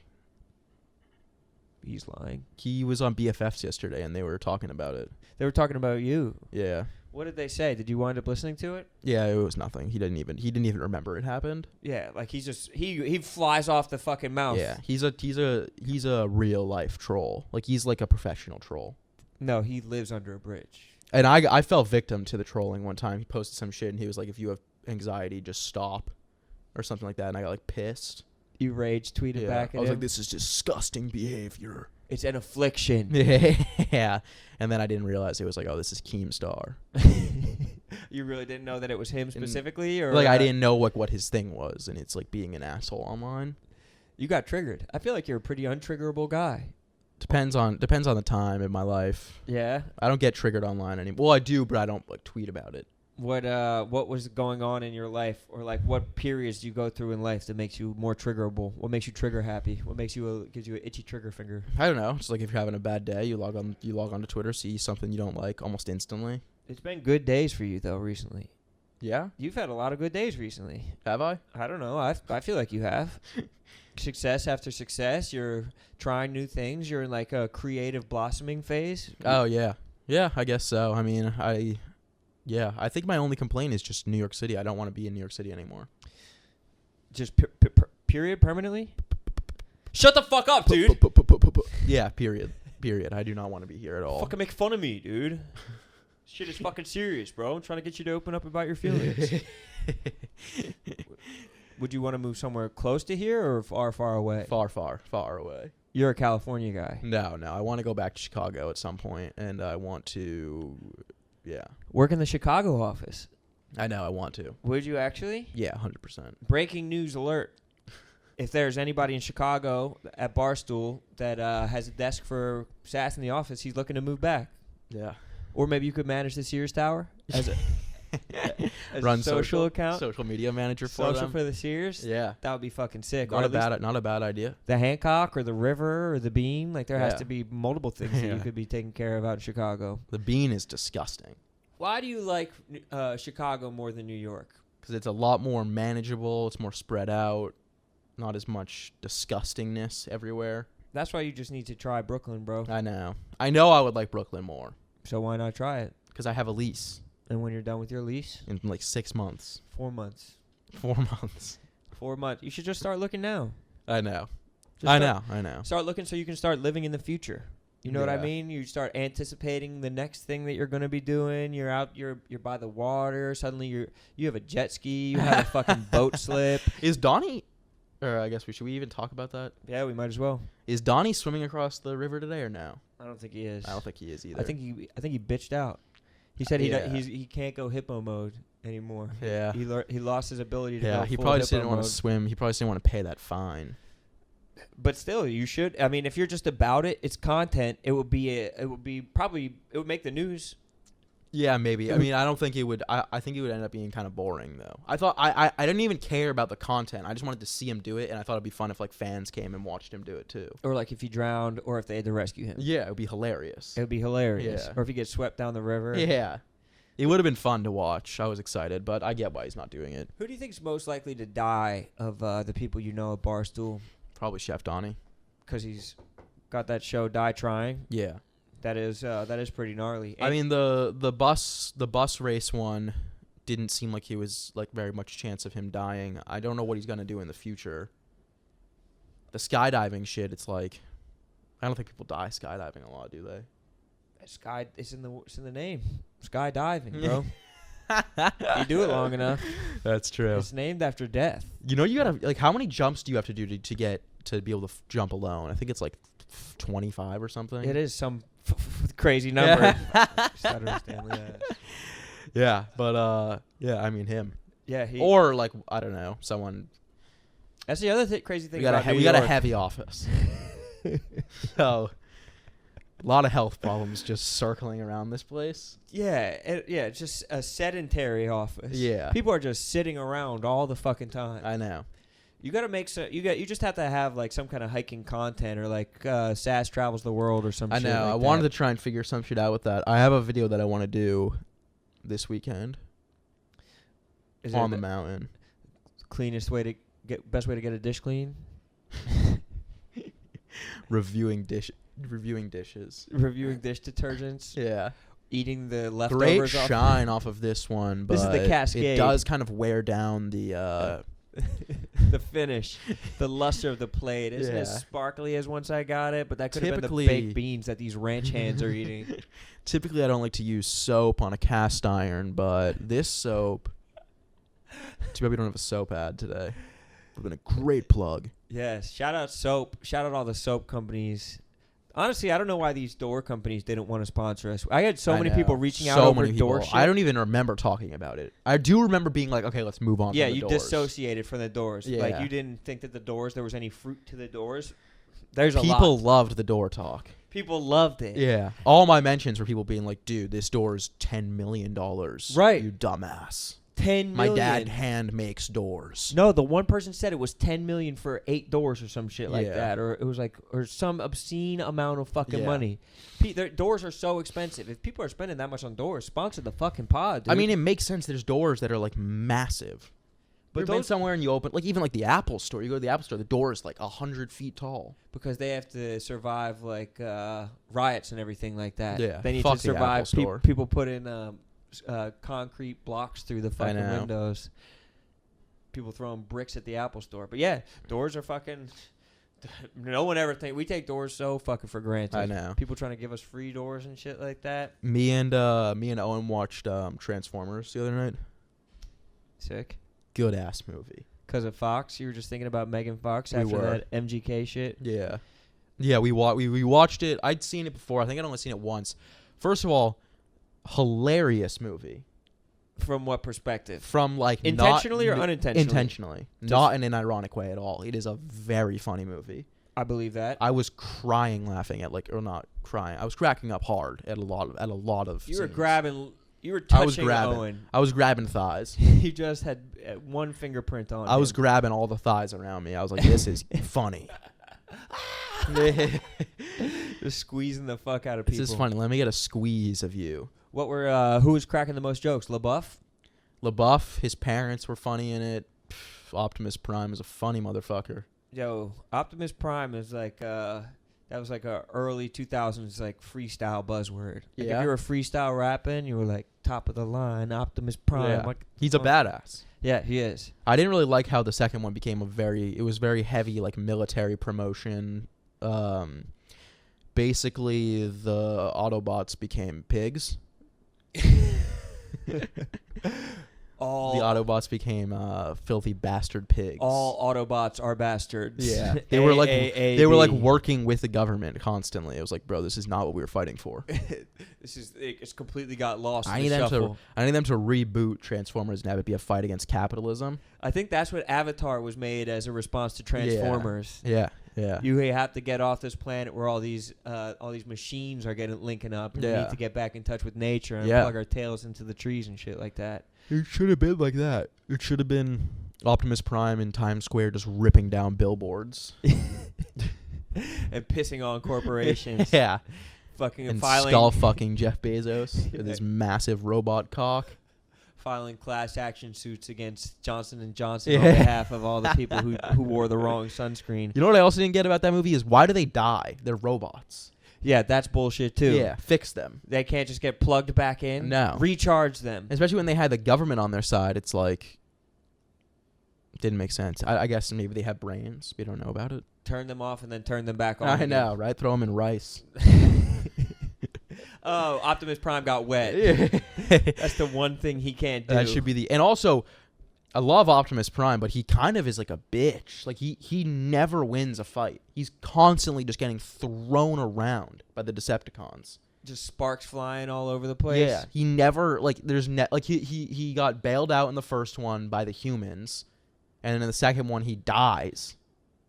He's lying. He was on BFFs yesterday, and they were talking about it. They were talking about you. Yeah. What did they say? Did you wind up listening to it? Yeah, it was nothing. He didn't even remember it happened. Yeah, like he's just he flies off the fucking mouth. Yeah, he's a real life troll. Like he's like a professional troll. No, he lives under a bridge. And I fell victim to the trolling one time. He posted some shit and he was like, if you have anxiety, just stop, or something like that. And I got like pissed. You rage tweeted back at I was him. like, this is disgusting behavior. It's an affliction. Yeah. And then I didn't realize it was like, oh, this is Keemstar. You really didn't know that it was him specifically, or Like I didn't know what his thing was, and it's like being an asshole online. You got triggered. I feel like you're a pretty untriggerable guy. Depends on the time in my life. Yeah. I don't get triggered online anymore. Well, I do, but I don't like tweet about it. What was going on in your life, or like what periods do you go through in life that makes you more triggerable? What makes you trigger happy? What makes you gives you an itchy trigger finger? I don't know. It's like if you're having a bad day, you log on to Twitter, see something you don't like almost instantly. It's been good days for you though recently. Yeah? You've had a lot of good days recently. Have I? I don't know. I feel like you have. Success after success. You're trying new things. You're in like a creative blossoming phase. Oh yeah. Yeah, I guess so. I mean, I think my only complaint is just New York City. I don't want to be in New York City anymore. Just period permanently? Shut the fuck up, dude. Yeah, period. I do not want to be here at all. Fucking make fun of me, dude. Shit is fucking serious, bro. I'm trying to get you to open up about your feelings. Would you want to move somewhere close to here or far, far away? Far away. You're a California guy. No. I want to go back to Chicago at some point, and I want to, yeah. Work in the Chicago office. I know, I want to. Would you actually? Yeah, 100%. Breaking news alert. If there's anybody in Chicago at Barstool that has a desk for Sass in the office, he's looking to move back. Yeah. Or maybe you could manage the Sears Tower As Run a social account, social media manager for social them. for the Sears. Yeah, That would be fucking sick. not a bad idea. The Hancock or the River or the Bean. Like there has Yeah. to be multiple things that you could be taking care of out in Chicago. The Bean is disgusting Why do you like Chicago more than New York? because it's a lot more manageable. It's more spread out. Not as much disgustingness everywhere. That's why you just need to try Brooklyn, bro. I know. I would like Brooklyn more So why not try it? because I have a lease And when you're done with your lease, in like 6 months. 4 months. 4 months. 4 months. You should just start looking now. I know. Just I start- know. Start looking so you can start living in the future. You know what I Yeah. mean? You start anticipating the next thing that you're going to be doing. You're out. You're by the water. Suddenly you have a jet ski. You have a fucking boat slip. Is Donnie, or I guess should we even talk about that? Yeah, we might as well. Is Donnie swimming across the river today or no? I don't think he is. I don't think he is either. I think he bitched out. He said Yeah. he can't go hippo mode anymore. Yeah. He lost his ability to go Yeah, he full probably just hippo didn't want mode. to swim. He probably just didn't want to pay that fine. But still, you should. I mean, if you're just about it, it's content. It would make the news. Yeah, maybe. I mean, I don't think it would. I think it would end up being kind of boring though. I thought I didn't even care about the content. I just wanted to see him do it, and I thought it'd be fun if like fans came and watched him do it too. Or like if he drowned, or if they had to rescue him. Yeah, it would be hilarious. It would be hilarious. Yeah. Or if he gets swept down the river. Yeah, it would have been fun to watch. I was excited, but I get why he's not doing it. Who do you think's most likely to die of the people you know at Barstool? Probably Chef Donnie. Because he's got that show Die Trying. Yeah. That is pretty gnarly. I mean the bus race one didn't seem like he was like very much chance of him dying. I don't know what he's gonna do in the future. The skydiving shit, it's like I don't think people die skydiving a lot, do they? Sky, it's in the name. Skydiving, bro. You do it long enough. That's true. It's named after death. You know, you gotta like how many jumps do you have to do to get to be able to jump alone? I think it's like 25 or something. It is some crazy number. Stuttering Stanley ass. Yeah, but yeah, I mean him. Yeah, Or like I don't know, someone. That's the other crazy thing. We got a heavy office. So a lot of health problems just circling around this place. Yeah, it's just a sedentary office. Yeah. People are just sitting around all the fucking time. I know. You gotta make you just have to have like some kind of hiking content or like Sass travels the world or some. I know. Shit like I wanted that. to try and figure some shit out with that. I have a video that I want to do this weekend Is on it the mountain. Best way to get a dish clean. Reviewing dishes. Reviewing dish detergents. Yeah. Eating the Great leftovers. shine off of this one, but This is the Cascade. it does kind of wear down the the finish, the luster of the plate isn't Yeah. as sparkly as once I got it, but that could have been the Typically- baked beans that these ranch hands are eating. Typically, I don't like to use soap on a cast iron, but this soap. Too bad we don't have a soap ad today. Would have been a great plug. Yes, shout out soap. Shout out all the soap companies. Honestly, I don't know why these door companies didn't want to sponsor us. I had so I many know. people reaching out So over many door people. shit. I don't even remember talking about it. I do remember being like, okay, let's move on. Yeah, from the you doors. dissociated from the doors. Like Yeah. you didn't think that the doors there was any fruit to the doors. There's a People lot. loved the door talk. People loved it. Yeah. All my mentions were people being like, dude, this door is $10 million. Right. You dumbass. 10 My million. dad hand makes doors. No, the one person said it was 10 million for 8 doors or some shit like Yeah. that, or it was like or some obscene amount of fucking Yeah. money. Their doors are so expensive. If people are spending that much on doors, sponsor the fucking pod, dude. I mean, it makes sense. There's doors that are like massive. But But been those somewhere and you open, like even like the Apple store. You go to the Apple store, the door is like 100 feet tall. because they have to survive like riots and everything like that. Yeah, they need fuck to the survive. Apple store. People put in concrete blocks through the fucking know. windows. People throwing bricks at the Apple store, but yeah, doors are fucking. No one ever we take doors so fucking for granted. I know. People trying to give us free doors and shit like that. Me and Owen watched Transformers the other night. Sick. Good ass movie. Because of Fox, you were just thinking about Megan Fox We after were. that MGK shit. Yeah. Yeah, we watched it. I'd seen it before. I think I'd only seen it once. First of all, hilarious movie. From what perspective? From like Intentionally or unintentionally? Intentionally. Not in an ironic way at all. It is a very funny movie. I believe that. I was crying laughing at or not crying. I was cracking up hard at a lot of You were scenes. You were touching Owen. I was grabbing thighs. You just had one fingerprint on. I was grabbing all the thighs around me. I was like, "This is funny." Just squeezing the fuck out of people. This is funny. Let me get a squeeze of you. Who was cracking the most jokes? LaBeouf? LaBeouf, his parents were funny in it. Optimus Prime is a funny motherfucker. Yo, Optimus Prime is like that was like a early 2000s like freestyle buzzword. Like if you were freestyle rapping, you were like top of the line, Optimus Prime. Yeah. Like, he's a badass. Yeah, he is. I didn't really like how the second one became it was very heavy like military promotion. Basically the Autobots became pigs. The Autobots became filthy bastard pigs. All Autobots are bastards. Yeah, they were like working with the government constantly. It was like, bro, this is not what we were fighting for. It's completely got lost. I need them to reboot Transformers and have it be a fight against capitalism. I think that's what Avatar was made as a response to Transformers. Yeah. You have to get off this planet where all these machines are linking up. And we need to get back in touch with nature and plug our tails into the trees and shit like that. It should have been like that. It should have been Optimus Prime in Times Square just ripping down billboards. And pissing on corporations. Yeah. Fucking and filing. Skull fucking Jeff Bezos with his massive robot cock. Filing class action suits against Johnson & Johnson on behalf of all the people who wore the wrong sunscreen. You know what I also didn't get about that movie is why do they die? They're robots. Yeah, that's bullshit too. Yeah, fix them. They can't just get plugged back in. No. Recharge them. Especially when they had the government on their side, it's like, it didn't make sense. I guess maybe they have brains. We don't know about it. Turn them off and then turn them back on. I know, right? Throw them in rice. Oh, Optimus Prime got wet. That's the one thing he can't do. That should be the... And also, I love Optimus Prime, but he kind of is like a bitch. Like, he never wins a fight. He's constantly just getting thrown around by the Decepticons. Just sparks flying all over the place. Yeah. He never... Like, he got bailed out in the first one by the humans, and then in the second one, he dies.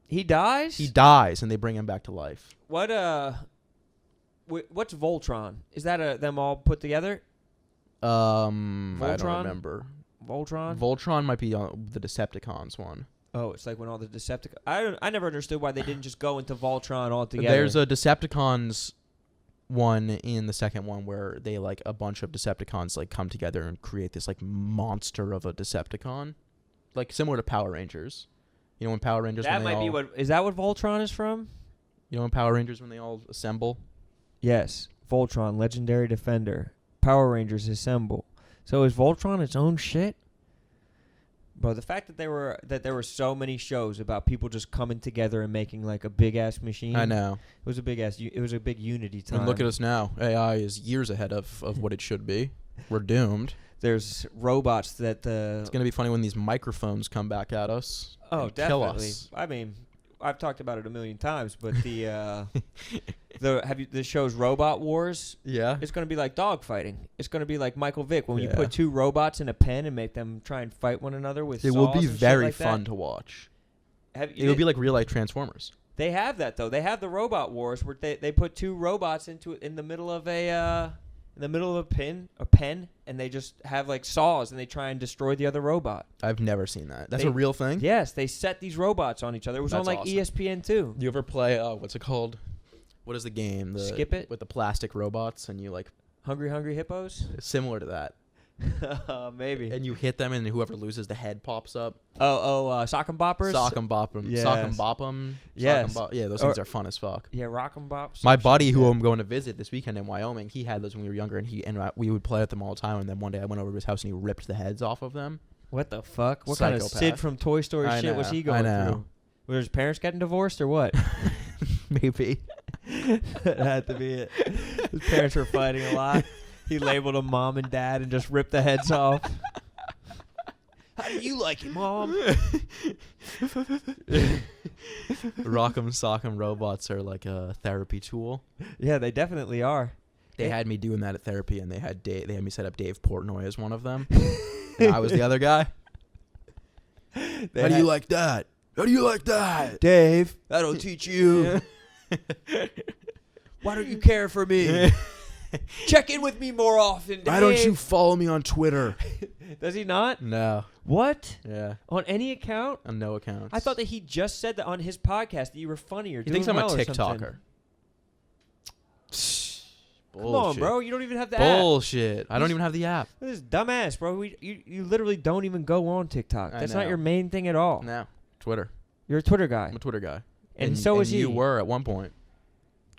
He dies? He dies, and they bring him back to life. What's Voltron? Is that them all put together? Voltron? I don't remember. Voltron? Voltron might be on the Decepticons one. Oh, it's like when all the Decepticons... I never understood why they didn't just go into Voltron altogether. There's a Decepticons one in the second one where they, like, a bunch of Decepticons, like, come together and create this, like, monster of a Decepticon. Like, similar to Power Rangers. You know when Power Rangers... That might be what... Is that what Voltron is from? You know when Power Rangers when they all assemble? Yes. Voltron, Legendary Defender. Power Rangers Assemble. So is Voltron its own shit? Bro, the fact that there were so many shows about people just coming together and making like a big ass machine. I know. It was a big unity time. And look at us now. AI is years ahead of what it should be. We're doomed. There's robots that It's going to be funny when these microphones come back at us. Oh, definitely. Kill us. I mean, I've talked about it a million times, but the show's Robot Wars? Yeah. It's going to be like dog fighting. It's going to be like Michael Vick when you put two robots in a pen and make them try and fight one another with saws. It will be very like fun to watch. It will be like real life Transformers. They have that though. They have the Robot Wars where they put two robots in the middle of a pen, and they just have like saws and they try and destroy the other robot. I've never seen that. That's a real thing? Yes, they set these robots on each other. It was on like awesome. ESPN too. You ever play what's it called? What is the game? Skip It? With the plastic robots and you like Hungry Hippos? Similar to that. Maybe. And you hit them and whoever loses the head pops up. Sock 'em Boppers? Sock 'em Bop 'em. Yes. Sock 'em Bop 'em. Yes. Yeah, those things are fun as fuck. Yeah, Rock 'em Bops. My buddy who I'm going to visit this weekend in Wyoming, he had those when we were younger, and we would play with them all the time. And then one day I went over to his house and he ripped the heads off of them. What the fuck? What kind of Sid from Toy Story shit was he going through? Were his parents getting divorced or what? Maybe. That had to be it. His parents were fighting a lot. He labeled them mom and dad and just ripped the heads off. How do you like it, Mom? Rock'em Sock'em robots are like a therapy tool. Yeah, they definitely are. They had me doing that at therapy, and they had me set up Dave Portnoy as one of them. And I was the other guy. How do you like that? How do you like that? Dave, that'll teach you. Why don't you care for me? Check in with me more often, Dave. Why don't you follow me on Twitter? Does he not? No. What? Yeah. On any account? On no accounts. I thought that he just said that on his podcast that you were funny or He thinks I'm a TikToker. Come on, bro. You don't even have the app. Bullshit. I don't even have the app. This is dumbass, bro. You literally don't even go on TikTok. That's not your main thing at all. No. Twitter. You're a Twitter guy. I'm a Twitter guy. And so is he. You were at one point.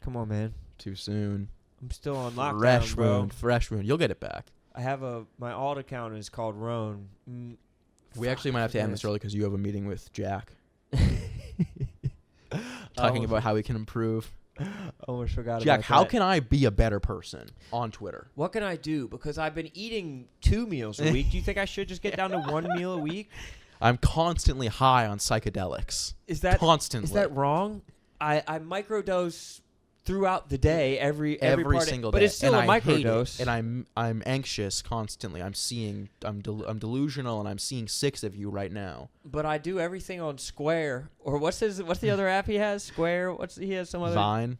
Come on, man. Too soon. I'm still on lockdown, bro. Fresh wound. You'll get it back. I have my alt account is called Rone. We actually might have to end this early because you have a meeting with Jack. Talking about how we can improve. Almost forgot Jack, about how that. can I be a better person on Twitter? What can I do? Because I've been eating 2 meals a week. Do you think I should just get down to 1 meal a week? I'm constantly high on psychedelics. Is that constantly? Is that wrong? I microdose throughout the day, every single day, but it's still a microdose. And I'm anxious constantly. I'm delusional, and I'm seeing 6 of you right now. But I do everything on Square, or what's the other app he has? Square. He has some other Vine.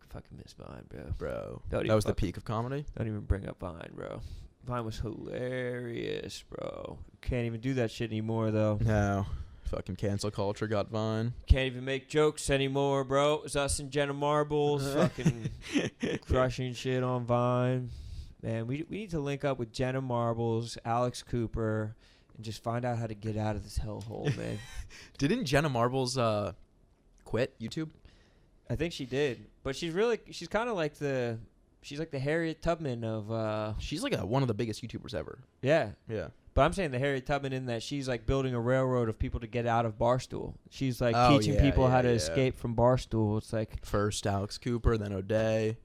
Fucking miss Vine, bro. That was the peak of comedy. Don't even bring up Vine, bro. Vine was hilarious, bro. Can't even do that shit anymore, though. No. Fucking cancel culture got Vine. Can't even make jokes anymore, bro. It was us and Jenna Marbles fucking crushing shit on Vine. Man, we need to link up with Jenna Marbles, Alex Cooper, and just find out how to get out of this hellhole, man. Didn't Jenna Marbles quit YouTube? I think she did. But she's kind of like she's like the Harriet Tubman of... she's like one of the biggest YouTubers ever. Yeah. Yeah. But I'm saying the Harriet Tubman in that she's like building a railroad of people to get out of Barstool. She's like teaching people how to escape from Barstool. It's like first Alex Cooper, then O'Day.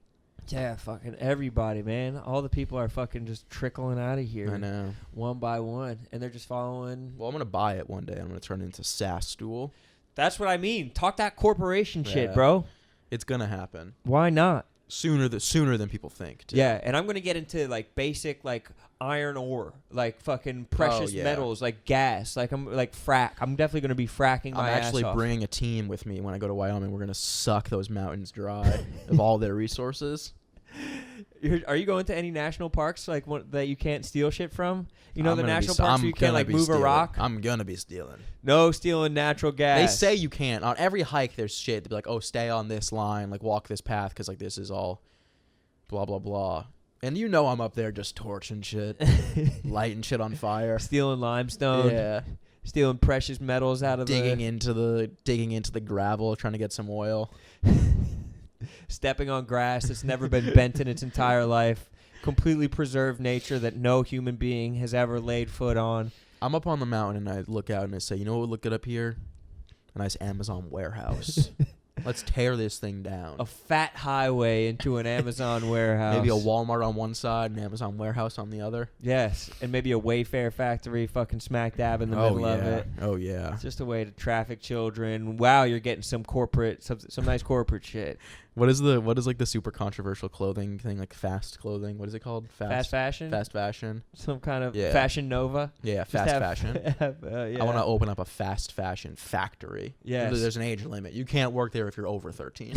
Yeah, fucking everybody, man. All the people are fucking just trickling out of here. I know. One by one. And they're just following. Well, I'm going to buy it one day. I'm going to turn it into SaaS Stool. That's what I mean. Talk that corporation shit, bro. It's going to happen. Why not? Sooner than people think, too. Yeah, and I'm going to get into like basic like iron ore, like fucking precious metals, like gas, like I'm like frack. I'm definitely going to be fracking my ass off. I'm actually bringing a team with me when I go to Wyoming. We're going to suck those mountains dry of all their resources. Are you going to any national parks like that you can't steal shit from? You know the national parks where you can't like move a rock? I'm going to be stealing. No stealing natural gas. They say you can't. On every hike there's shit. They'll be like, oh, stay on this line, like walk this path because like this is all blah, blah, blah. And you know I'm up there just torching shit, lighting shit on fire. Stealing limestone. Yeah. Stealing precious metals out of digging into the gravel, trying to get some oil. Stepping on grass that's never been bent in its entire life. Completely preserved nature that no human being has ever laid foot on. I'm up on the mountain and I look out and I say, you know what would look good up here? A nice Amazon warehouse. Let's tear this thing down. A fat highway into an Amazon warehouse. Maybe a Walmart on one side, an Amazon warehouse on the other. Yes, and maybe a Wayfair factory fucking smack dab in the middle of it. Oh, yeah. It's just a way to traffic children. Wow, you're getting some nice corporate shit. What is like the super controversial clothing thing, like fast clothing? What is it called? Fast fashion? Fast fashion. Some kind of Fashion Nova? Yeah, fashion. I want to open up a fast fashion factory. Yes. There's an age limit. You can't work there if you're over 13.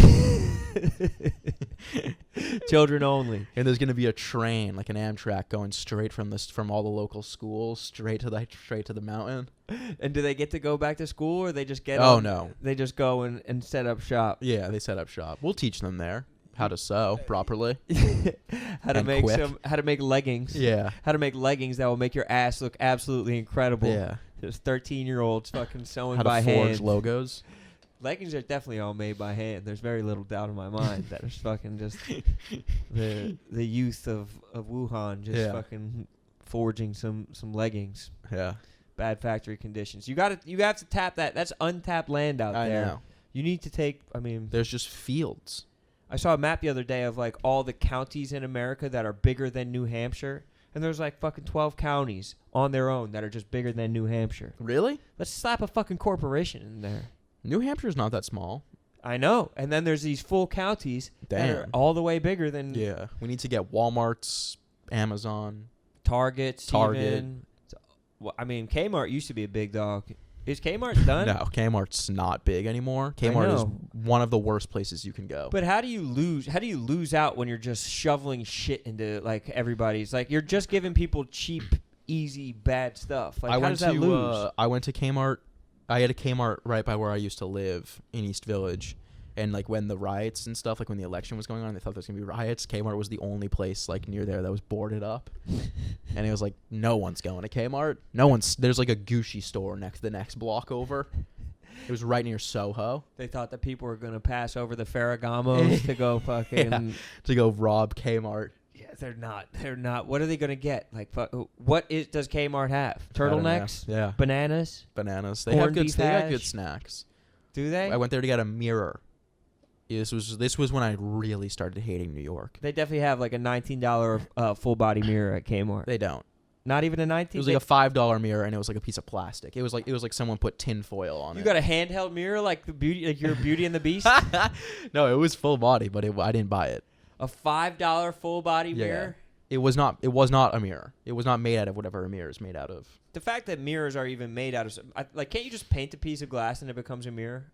Children only. And there's going to be a train, like an Amtrak, going straight from all the local schools straight to the mountain. And do they get to go back to school, or they just get? Oh no, they just go and set up shop. Yeah, they set up shop. We'll teach them there how to sew properly, how to make leggings. Yeah, how to make leggings that will make your ass look absolutely incredible. Yeah, there's 13-year-olds fucking sewing how by to hand. Forge logos. Leggings are definitely all made by hand. There's very little doubt in my mind that it's fucking just the youth of Wuhan just fucking forging some leggings. Yeah. Bad factory conditions. You have to tap that. That's untapped land out there. I know. You need to take. There's just fields. I saw a map the other day of like all the counties in America that are bigger than New Hampshire, and there's like fucking 12 counties on their own that are just bigger than New Hampshire. Really? Let's slap a fucking corporation in there. New Hampshire's not that small. I know. And then there's these full counties that are all the way bigger than. Yeah. We need to get Walmart's, Amazon, Target. Even. Well, Kmart used to be a big dog. Is Kmart done? No, Kmart's not big anymore. Kmart is one of the worst places you can go. But how do you lose out when you're just shoveling shit into like everybody's? Like you're just giving people cheap, easy, bad stuff. Like how does that lose? I went to Kmart. I had a Kmart right by where I used to live in East Village. And like when the riots and stuff, like when the election was going on, they thought there was gonna be riots. Kmart was the only place like near there that was boarded up, and it was like no one's going to Kmart. No one's. There's like a Gucci store the next block over. It was right near Soho. They thought that people were gonna pass over the Ferragamos to go fucking to go rob Kmart. Yeah, they're not. They're not. What are they gonna get? Like, does Kmart have? Turtlenecks? Yeah. Bananas. They have good. They got good snacks. Do they? I went there to get a mirror. This was when I really started hating New York. They definitely have like a $19 full body mirror at Kmart. They don't. Not even a $19. It was like a $5 mirror, and it was like a piece of plastic. It was like someone put tin foil on it. You got a handheld mirror like your Beauty and the Beast? No, it was full body, but I didn't buy it. A $5 full body mirror? It was not a mirror. It was not made out of whatever a mirror is made out of. The fact that mirrors are even made out of like, can't you just paint a piece of glass and it becomes a mirror?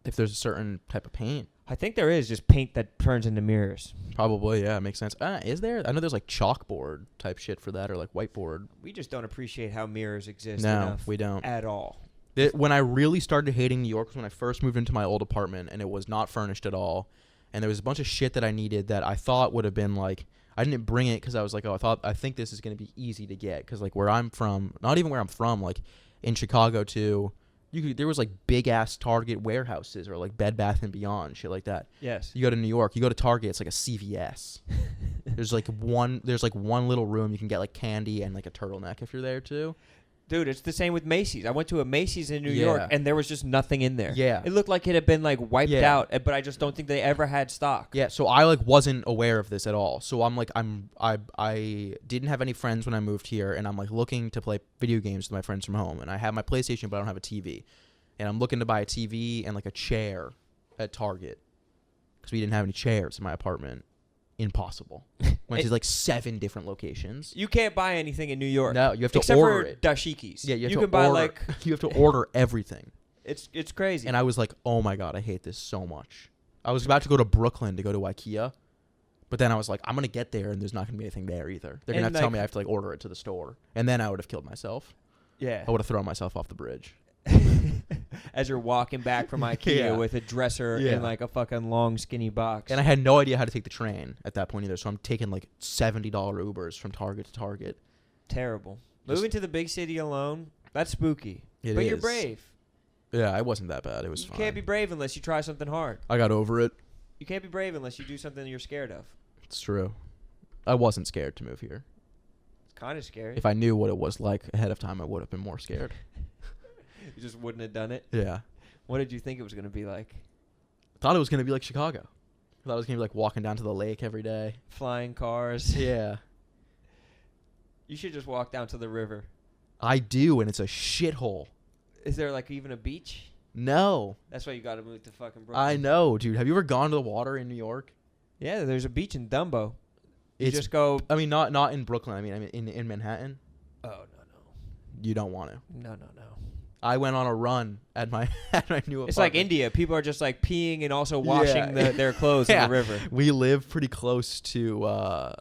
If there's a certain type of paint. I think there is just paint that turns into mirrors. Probably, yeah, it makes sense. Is there? I know there's like chalkboard type shit for that, or like whiteboard. We just don't appreciate how mirrors exist enough. No, we don't. At all. When I really started hating New York was when I first moved into my old apartment, and it was not furnished at all. And there was a bunch of shit that I needed that I thought would have been like, I didn't bring it because I was like, I think this is going to be easy to get. Because like where I'm from, not even where I'm from, like in Chicago too, there was like big ass Target warehouses or like Bed Bath and Beyond, shit like that. Yes. You go to New York, you go to Target, it's like a CVS. There's like one little room you can get like candy and like a turtleneck if you're there too. Dude, it's the same with Macy's. I went to a Macy's in New York, and there was just nothing in there. Yeah. It looked like it had been, like, wiped out, but I just don't think they ever had stock. Yeah, so I, like, wasn't aware of this at all. So I'm, like, I didn't have any friends when I moved here, and I'm, like, looking to play video games with my friends from home. And I have my PlayStation, but I don't have a TV. And I'm looking to buy a TV and, like, a chair at Target. Because we didn't have any chairs in my apartment. Impossible. Went to like 7 different locations. You can't buy anything in New York. No, you have to except order for it. Dashikis. Yeah, you can buy like you have to order everything. It's crazy. And I was like, oh my god, I hate this so much. I was about to go to Brooklyn to go to IKEA, but then I was like, I'm gonna get there and there's not gonna be anything there either. They're gonna have to tell me I have to like order it to the store, and then I would have killed myself. Yeah, I would have thrown myself off the bridge. As you're walking back from IKEA with a dresser in like a fucking long skinny box. And I had no idea how to take the train at that point either, so I'm taking like $70 Ubers from Target to Target. Terrible. Moving to the big city alone, that's spooky. But you're brave. Yeah, it wasn't that bad. It was fine. You can't be brave unless you try something hard. I got over it. You can't be brave unless you do something you're scared of. It's true. I wasn't scared to move here. It's kind of scary. If I knew what it was like ahead of time, I would have been more scared. You just wouldn't have done it? Yeah. What did you think it was going to be like? I thought it was going to be like Chicago. I thought it was going to be like walking down to the lake every day. Flying cars. Yeah. You should just walk down to the river. I do, and it's a shithole. Is there like even a beach? No. That's why you got to move to fucking Brooklyn. I know, dude. Have you ever gone to the water in New York? Yeah, there's a beach in Dumbo. You just go. I mean, not in Brooklyn. I mean in Manhattan. Oh, no. You don't want to. No. I went on a run at my new apartment. It's like India. People are just like peeing and also washing their clothes in the river. We live pretty close to...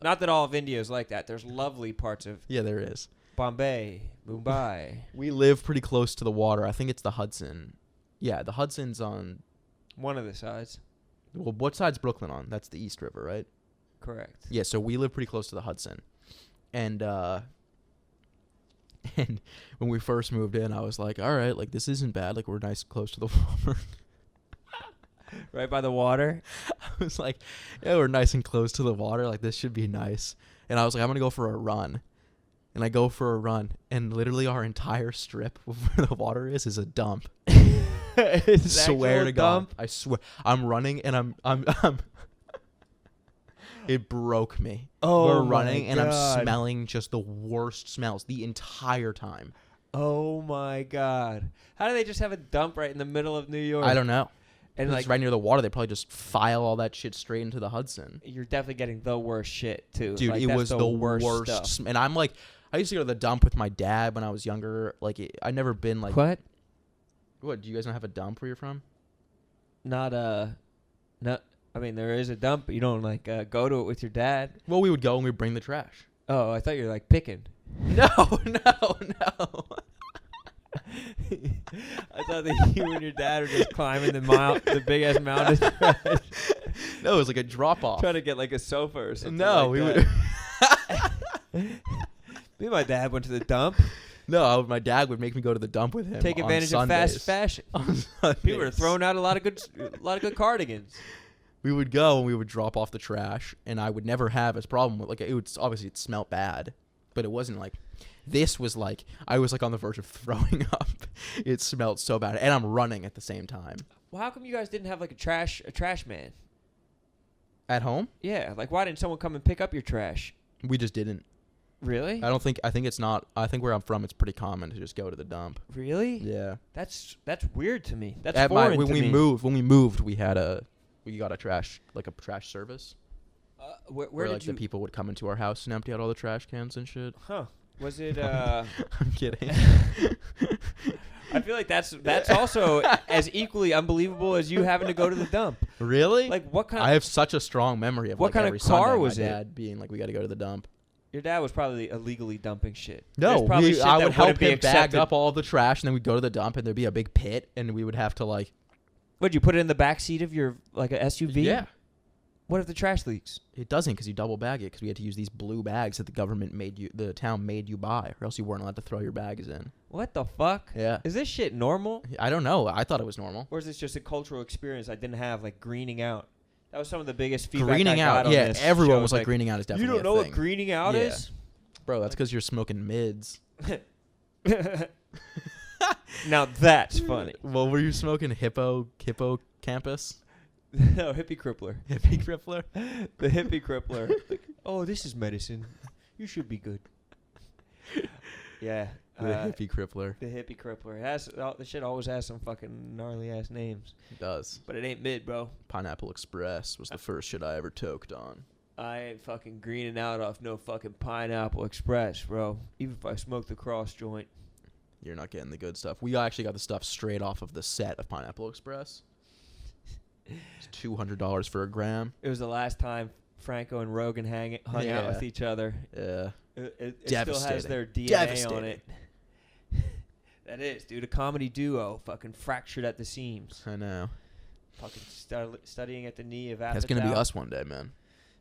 Not that all of India is like that. There's lovely parts of... Yeah, there is. Bombay, Mumbai. We live pretty close to the water. I think it's the Hudson. Yeah, the Hudson's on... One of the sides. Well, what side's Brooklyn on? That's the East River, right? Correct. Yeah, so we live pretty close to the Hudson. And when we first moved in, I was like, all right, like, this isn't bad. Like, we're nice close to the water. Right by the water? I was like, yeah, we're nice and close to the water. Like, this should be nice. And I was like, I'm going to go for a run. And I go for a run. And literally our entire strip where the water is a dump. I swear to God. I swear. I'm running and I'm it broke me. Oh, we're running and I'm smelling just the worst smells the entire time. Oh my God! How do they just have a dump right in the middle of New York? I don't know. And it's right near the water. They probably just file all that shit straight into the Hudson. You're definitely getting the worst shit too. Dude, like, it was the worst stuff. And I'm like, I used to go to the dump with my dad when I was younger. Like, I never been like. What? What? Do you guys not have a dump where you're from? Not I mean, there is a dump, but you don't like go to it with your dad. Well, we would go and we'd bring the trash. Oh, I thought you were like picking. No. I thought that you and your dad were just climbing the big ass mountain of trash. No, it was like a drop off. Trying to get like a sofa or something. No, like we that. would. Me and my dad went to the dump. No, my dad would make me go to the dump with him. Take advantage of fast fashion. People were throwing out a lot of good cardigans. We would go and we would drop off the trash, and I would never have a problem with like it would obviously it smelled bad, but it wasn't like this was like I was like on the verge of throwing up. It smelled so bad, and I'm running at the same time. Well, how come you guys didn't have like a trash man at home? Yeah, like why didn't someone come and pick up your trash? We just didn't. Really? I think it's not. I think where I'm from, it's pretty common to just go to the dump. Really? Yeah. That's weird to me. That's at foreign when to we me. moved, we got a trash service. Where did like the people would come into our house and empty out all the trash cans and shit. Huh? Was it? I'm kidding. I feel like that's also as equally unbelievable as you having to go to the dump. Really? Like what kind? I have such a strong memory of what like kind every of car Sunday, was my it? dad being like, we got to go to the dump. Your dad was probably illegally dumping shit. No, shit I that would help wouldn't be him bag accepted. up all the trash, and then we'd go to the dump, and there'd be a big pit, and we would have to like. Would you put it in the back seat of your like a SUV? Yeah. What if the trash leaks? It doesn't, because you double bag it, because we had to use these blue bags that the town made you buy, or else you weren't allowed to throw your bags in. What the fuck? Yeah. Is this shit normal? I don't know. I thought it was normal. Or is this just a cultural experience I didn't have, like greening out? That was some of the biggest feedback Greening I out, got on yeah. this Everyone show. was like, greening out is definitely You don't know a thing. what greening out Yeah. is? Bro, that's because you're smoking mids. Now that's funny. Well, were you smoking hippocampus? No, hippie crippler. Hippie crippler? The hippie crippler. Like, oh, this is medicine. You should be good. Yeah. The hippie crippler. The hippie crippler. The shit always has some fucking gnarly ass names. It does. But it ain't mid, bro. Pineapple Express was the first shit I ever toked on. I ain't fucking greening out off no fucking Pineapple Express, bro. Even if I smoke the cross joint. You're not getting the good stuff. We actually got the stuff straight off of the set of Pineapple Express. It's $200 for a gram. It was the last time Franco and Rogan hung out with each other. Yeah. It still has their DNA on it. That is, dude. A comedy duo fucking fractured at the seams. I know. Fucking studying at the knee of Apatow. That's going to be us one day, man.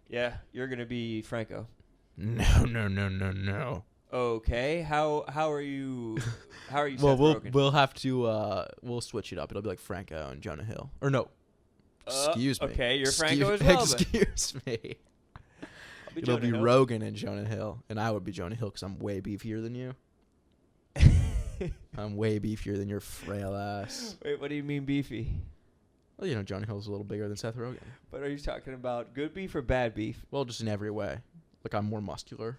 Yeah, you're going to be Franco. No. Okay. How are you well, Seth we'll Rogen? have to we'll switch it up. It'll be like Franco and Jonah Hill. Or no. Excuse me. Okay, you're Franco as well. Excuse me. It'll be Rogan and Jonah Hill, and I would be Jonah Hill because I'm way beefier than you. I'm way beefier than your frail ass. Wait, what do you mean beefy? Well, you know, Jonah Hill's a little bigger than Seth Rogen. But are you talking about good beef or bad beef? Well, just in every way. Like, I'm more muscular.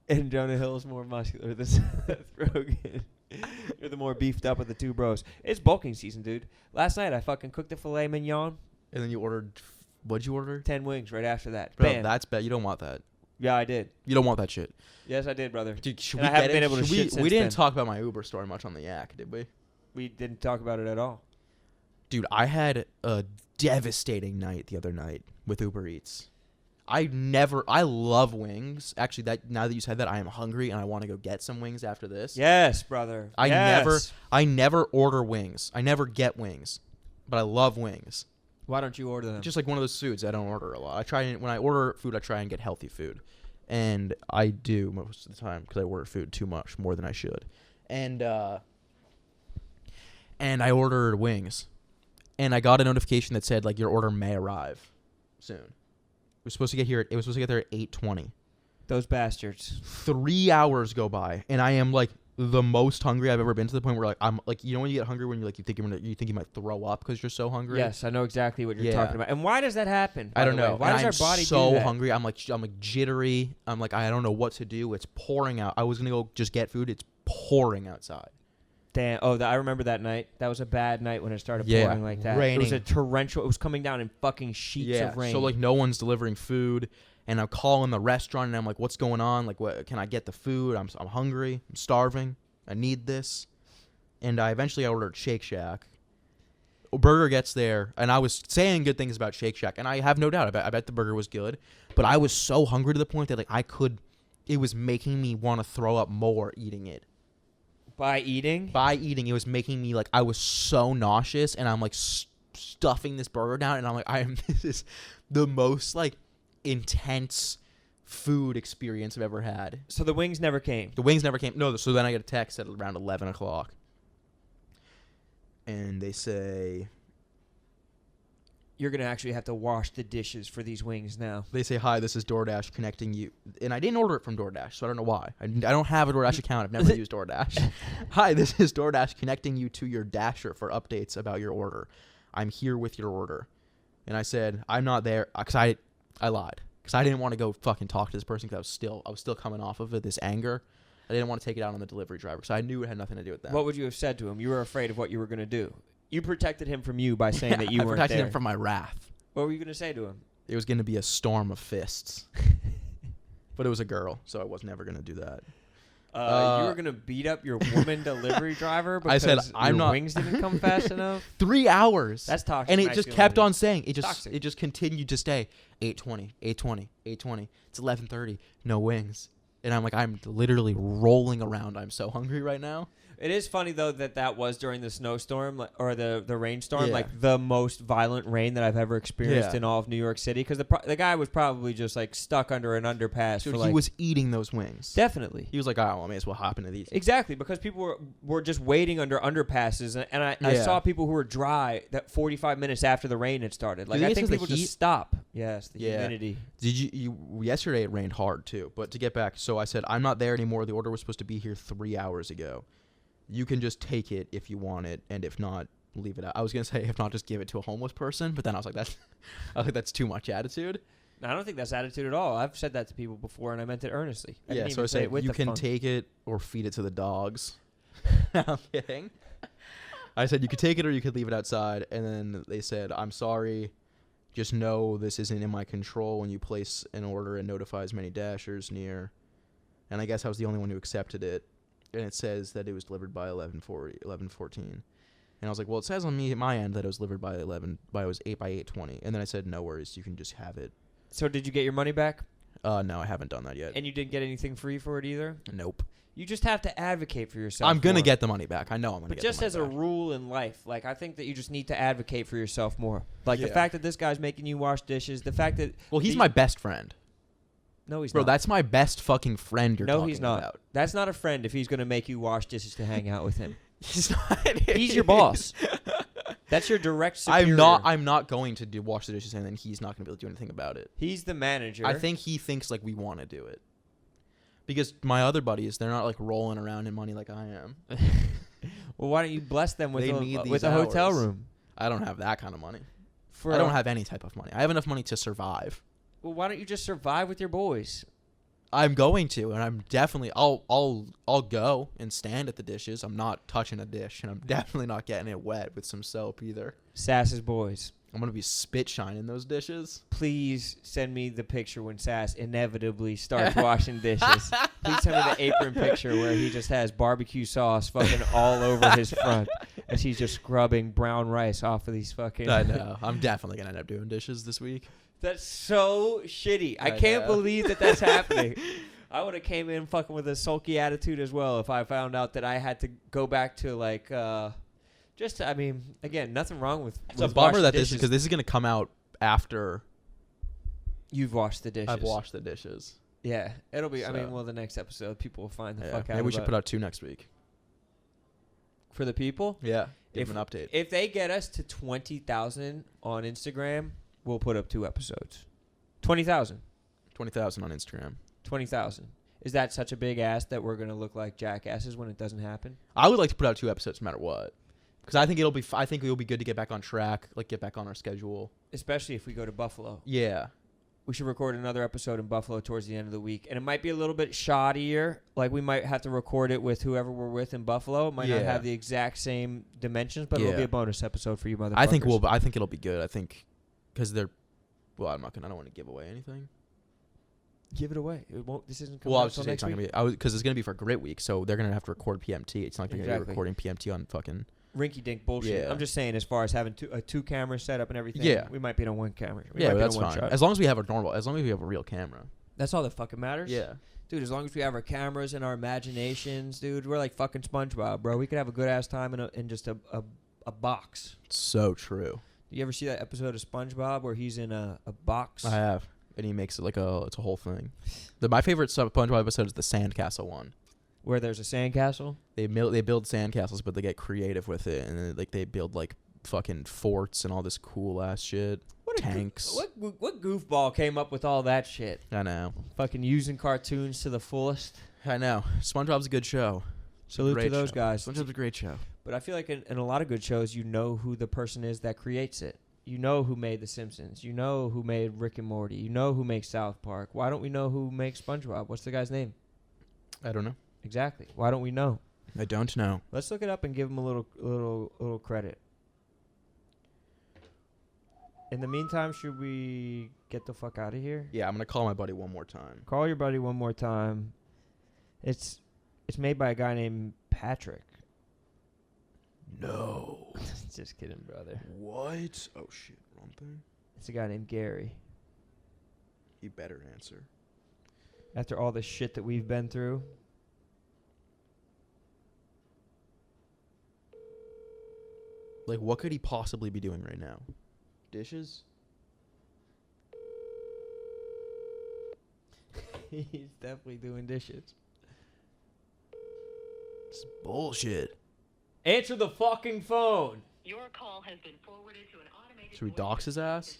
And Jonah Hill's more muscular than Seth Rogen. You're the more beefed up of the two bros. It's bulking season, dude. Last night I fucking cooked a filet mignon. And then you ordered, what'd you order? 10 wings right after that. Bro, Bam. that's bad. You don't want that. Yeah, I did. You don't want that shit. Yes, I did, brother. Dude, should And we I haven't get been it? able to Should shit we since didn't then. talk about my Uber story much on the Yak, did we? We didn't talk about it at all. Dude, I had a devastating night the other night with Uber Eats. I love wings. Actually, now that you said that, I am hungry and I want to go get some wings after this. Yes, brother. I Yes. never order wings. I never get wings, but I love wings. Why don't you order them? Just like one of those foods I don't order a lot. When I order food, I try and get healthy food, and I do most of the time because I order food more than I should. And I ordered wings, and I got a notification that said like your order may arrive soon. It was supposed to get there at 8:20. Those bastards. 3 hours go by, and I am like the most hungry I've ever been, to the point where like I'm like, you know when you get hungry when you think you might throw up because you're so hungry. Yes, I know exactly what you're talking about. And why does that happen? I don't know. Why does our body so do that? hungry? I'm like jittery. I'm like, I don't know what to do. It's pouring out. I was gonna go just get food. It's pouring outside. Damn. Oh, I remember that night. That was a bad night when it started Yeah, pouring like that. raining. It was a torrential. It was coming down in fucking sheets of rain. So like no one's delivering food, And I'm calling the restaurant, and I'm like, what's going on? Like, what can I get the food? I'm hungry. I'm starving. I need this. And I eventually ordered Shake Shack. Burger gets there, and I was saying good things about Shake Shack, and I have no doubt. I bet the burger was good. But I was so hungry to the point that like it was making me want to throw up more eating it. By eating, it was making me like, I was so nauseous, and I'm like stuffing this burger down, and I'm like, this is the most like intense food experience I've ever had. So the wings never came. No, so then I get a text at around 11 o'clock. And they say, you're going to actually have to wash the dishes for these wings now. They say, hi, this is DoorDash connecting you. And I didn't order it from DoorDash, so I don't know why. I don't have a DoorDash account. I've never used DoorDash. Hi, this is DoorDash connecting you to your Dasher for updates about your order. I'm here with your order. And I said, I'm not there, because I lied. Because I didn't want to go fucking talk to this person, because I was still coming off of it, this anger. I didn't want to take it out on the delivery driver, because I knew it had nothing to do with that. What would you have said to him? You were afraid of what you were going to do. You protected him from you by saying that you weren't there. I protected him from my wrath. What were you going to say to him? It was going to be a storm of fists. But it was a girl, so I was never going to do that. You were going to beat up your woman delivery driver because your wings didn't come fast enough? 3 hours. That's toxic. And it just kept on saying. It just continued to stay. 8:20, 8:20, 8:20. It's 11:30. No wings. And I'm like, I'm literally rolling around. I'm so hungry right now. It is funny, though, that was during the snowstorm or the rainstorm, Yeah. like the most violent rain that I've ever experienced in all of New York City. Because the guy was probably just like stuck under an underpass. So he was eating those wings. Definitely. He was like, oh, well, I may as well hop into these. Exactly, because people were just waiting under underpasses. And I saw people who were dry that 45 minutes after the rain had started. Like, I think people just stop. Yes, the humidity. Yesterday it rained hard, too. But to get back, so I said, I'm not there anymore. The order was supposed to be here 3 hours ago. You can just take it if you want it, and if not, leave it out. I was going to say, if not, just give it to a homeless person, but then I was like, that's too much attitude. No, I don't think that's attitude at all. I've said that to people before, and I meant it earnestly. So I said, you can take it or feed it to the dogs. I'm kidding. I said, you could take it or you could leave it outside, and then they said, I'm sorry, just know this isn't in my control when you place an order and notify as many dashers near. And I guess I was the only one who accepted it. And it says that it was delivered by 11:14. And I was like, well, it says on my end that it was delivered by 8 by 8:20. And then I said, no worries, you can just have it. So did you get your money back? No, I haven't done that yet. And you didn't get anything free for it either? Nope. You just have to advocate for yourself. I'm going to get the money back. I know I'm going to get the money back. But just as a rule in life, like, I think that you just need to advocate for yourself more. Like, the fact that this guy's making you wash dishes, the fact that... Well, he's my best friend. No, he's not. Bro, that's my best fucking friend you're talking about. No, he's not. That's not a friend if he's going to make you wash dishes to hang out with him. He's not. He's your boss. That's your direct superior. I'm not going to wash the dishes, and then he's not going to be able to do anything about it. He's the manager. I think he thinks, like, we want to do it. Because my other buddies, they're not, like, rolling around in money like I am. Well, why don't you bless them with a hotel room? I don't have that kind of money. I don't have any type of money. I have enough money to survive. Well, why don't you just survive with your boys? I'm going to, and I'm definitely I'll go and stand at the dishes. I'm not touching a dish, and I'm definitely not getting it wet with some soap either. Sass's boys. I'm gonna be spit shining those dishes. Please send me the picture when Sass inevitably starts washing dishes. Please send me the apron picture where he just has barbecue sauce fucking all over his front as he's just scrubbing brown rice off of these fucking... I know. I'm definitely gonna end up doing dishes this week. That's so shitty. I can't believe that that's happening. I would have came in fucking with a sulky attitude as well if I found out that I had to go back to like... again, nothing wrong with... It's a bummer that this is because this is going to come out after... You've washed the dishes. I've washed the dishes. Yeah. It'll be... So. The next episode, people will find the fuck out. Maybe we should put out 2 next week. For the people? Yeah. Give an update. If they get us to 20,000 on Instagram, we'll put up 2 episodes. 20,000. 20,000 on Instagram. 20,000. Is that such a big ass that we're going to look like jackasses when it doesn't happen? I would like to put out 2 episodes no matter what. Because I think it'll be good to get back on track, like get back on our schedule. Especially if we go to Buffalo. Yeah. We should record another episode in Buffalo towards the end of the week. And it might be a little bit shoddier. Like we might have to record it with whoever we're with in Buffalo. It might not have the exact same dimensions, but it'll be a bonus episode for you motherfuckers. I think it'll be good. I think because they're... Well, I don't want to give away anything. Give it away. It won't. This isn't coming Well, I out was till just saying it's next not week. gonna be because it's gonna be for Grit Week, so they're gonna have to record PMT. It's not like they're gonna be Exactly. recording PMT on fucking. Rinky-dink bullshit. Yeah. I'm just saying, as far as having a 2-camera setup and everything. Yeah. We might be on 1 camera. We Yeah, might be that's on 1 fine. shot. As long as we have a real camera. That's all that fucking matters. Yeah. Dude, as long as we have our cameras and our imaginations, dude, we're like fucking SpongeBob, bro. We could have a good ass time in just a box. So true. You ever see that episode of SpongeBob where he's in a box? I have, and he makes it like it's a whole thing. My favorite SpongeBob episode is the sandcastle one. Where there's a sandcastle? They build sandcastles, but they get creative with it, and then, like they build like fucking forts and all this cool ass shit. Tanks. What goofball came up with all that shit? I know. Fucking using cartoons to the fullest. I know. SpongeBob's a good show. Salute to those guys. SpongeBob's a great show. But I feel like in a lot of good shows, you know who the person is that creates it. You know who made The Simpsons. You know who made Rick and Morty. You know who makes South Park. Why don't we know who makes SpongeBob? What's the guy's name? I don't know. Exactly. Why don't we know? I don't know. Let's look it up and give him a little credit. In the meantime, should we get the fuck out of here? Yeah, I'm gonna call my buddy one more time. Call your buddy one more time. It's made by a guy named Patrick. No. Just kidding, brother. What? Oh shit, wrong thing. It's a guy named Gary. You better answer. After all the shit that we've been through. Like, what could he possibly be doing right now? Dishes? He's definitely doing dishes. It's bullshit. Answer the fucking phone. Your call has been forwarded to an automated. Should we dox his ass?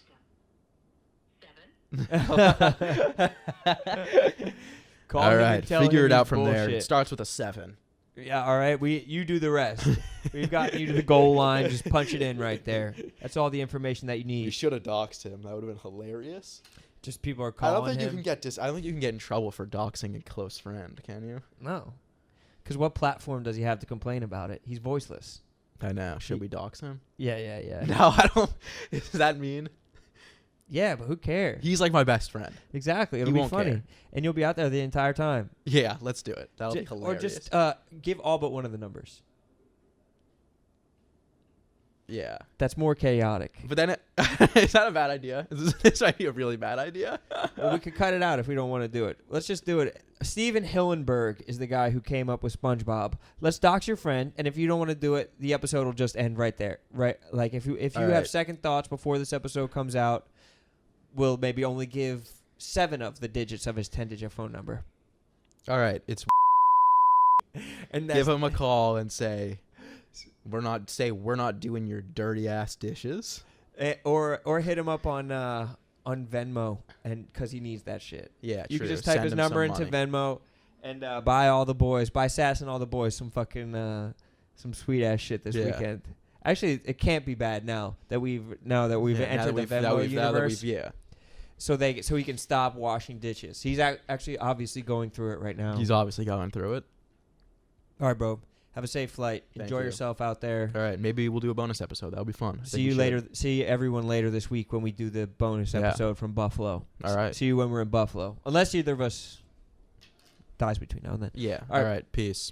7. Call All him right, and tell figure him it out he's from there. It bullshit. starts with a 7. Yeah, all right. You do the rest. We've gotten you to the goal line. Just punch it in right there. That's all the information that you You need. should have doxed him. That would have been hilarious. Just people are I calling don't think him. you can get I don't think you can get in trouble for doxing a close friend, can you? No. Because what platform does he have to complain about it? He's voiceless. I know. Should we dox him? Yeah. No, I don't. Does that mean? Yeah, but who cares? He's like my best friend. Exactly. It'll He be won't funny. care. And you'll be out there the entire time. Yeah, let's do it. That'll be hilarious. Or just give all but one of the numbers. yeah. That's more chaotic. But then, is that a bad idea? This might be a really bad idea. Well, we could cut it out if we don't want to do it. Let's just do it. Steven Hillenberg is the guy who came up with SpongeBob. Let's dox your friend, and if you don't want to do it, the episode will just end right there. Right? Like if you All have right. second thoughts before this episode comes out, we'll maybe only give 7 of the digits of his 10-digit phone number. All right, it's And give him a call and say we're not doing your dirty ass dishes. or hit him up on Venmo, and because he needs that shit. Yeah, You true. can just type Send his him number some into money. Venmo and buy Sass and all the boys some fucking some sweet ass shit this Yeah. weekend. Actually, it can't be bad now that we've Yeah, entered the Venmo now that universe. yeah. So he can stop washing dishes. He's actually obviously going through it right now. He's obviously going through it. All right, bro. Have a safe flight. Thank Enjoy you. yourself out there. All right, maybe we'll do a bonus episode. That'll be fun. I See think you we later. should. See everyone later this week when we do the bonus Yeah. episode from Buffalo. All right. See you when we're in Buffalo. Unless either of us dies between now and then. Yeah. All All right. right. Peace.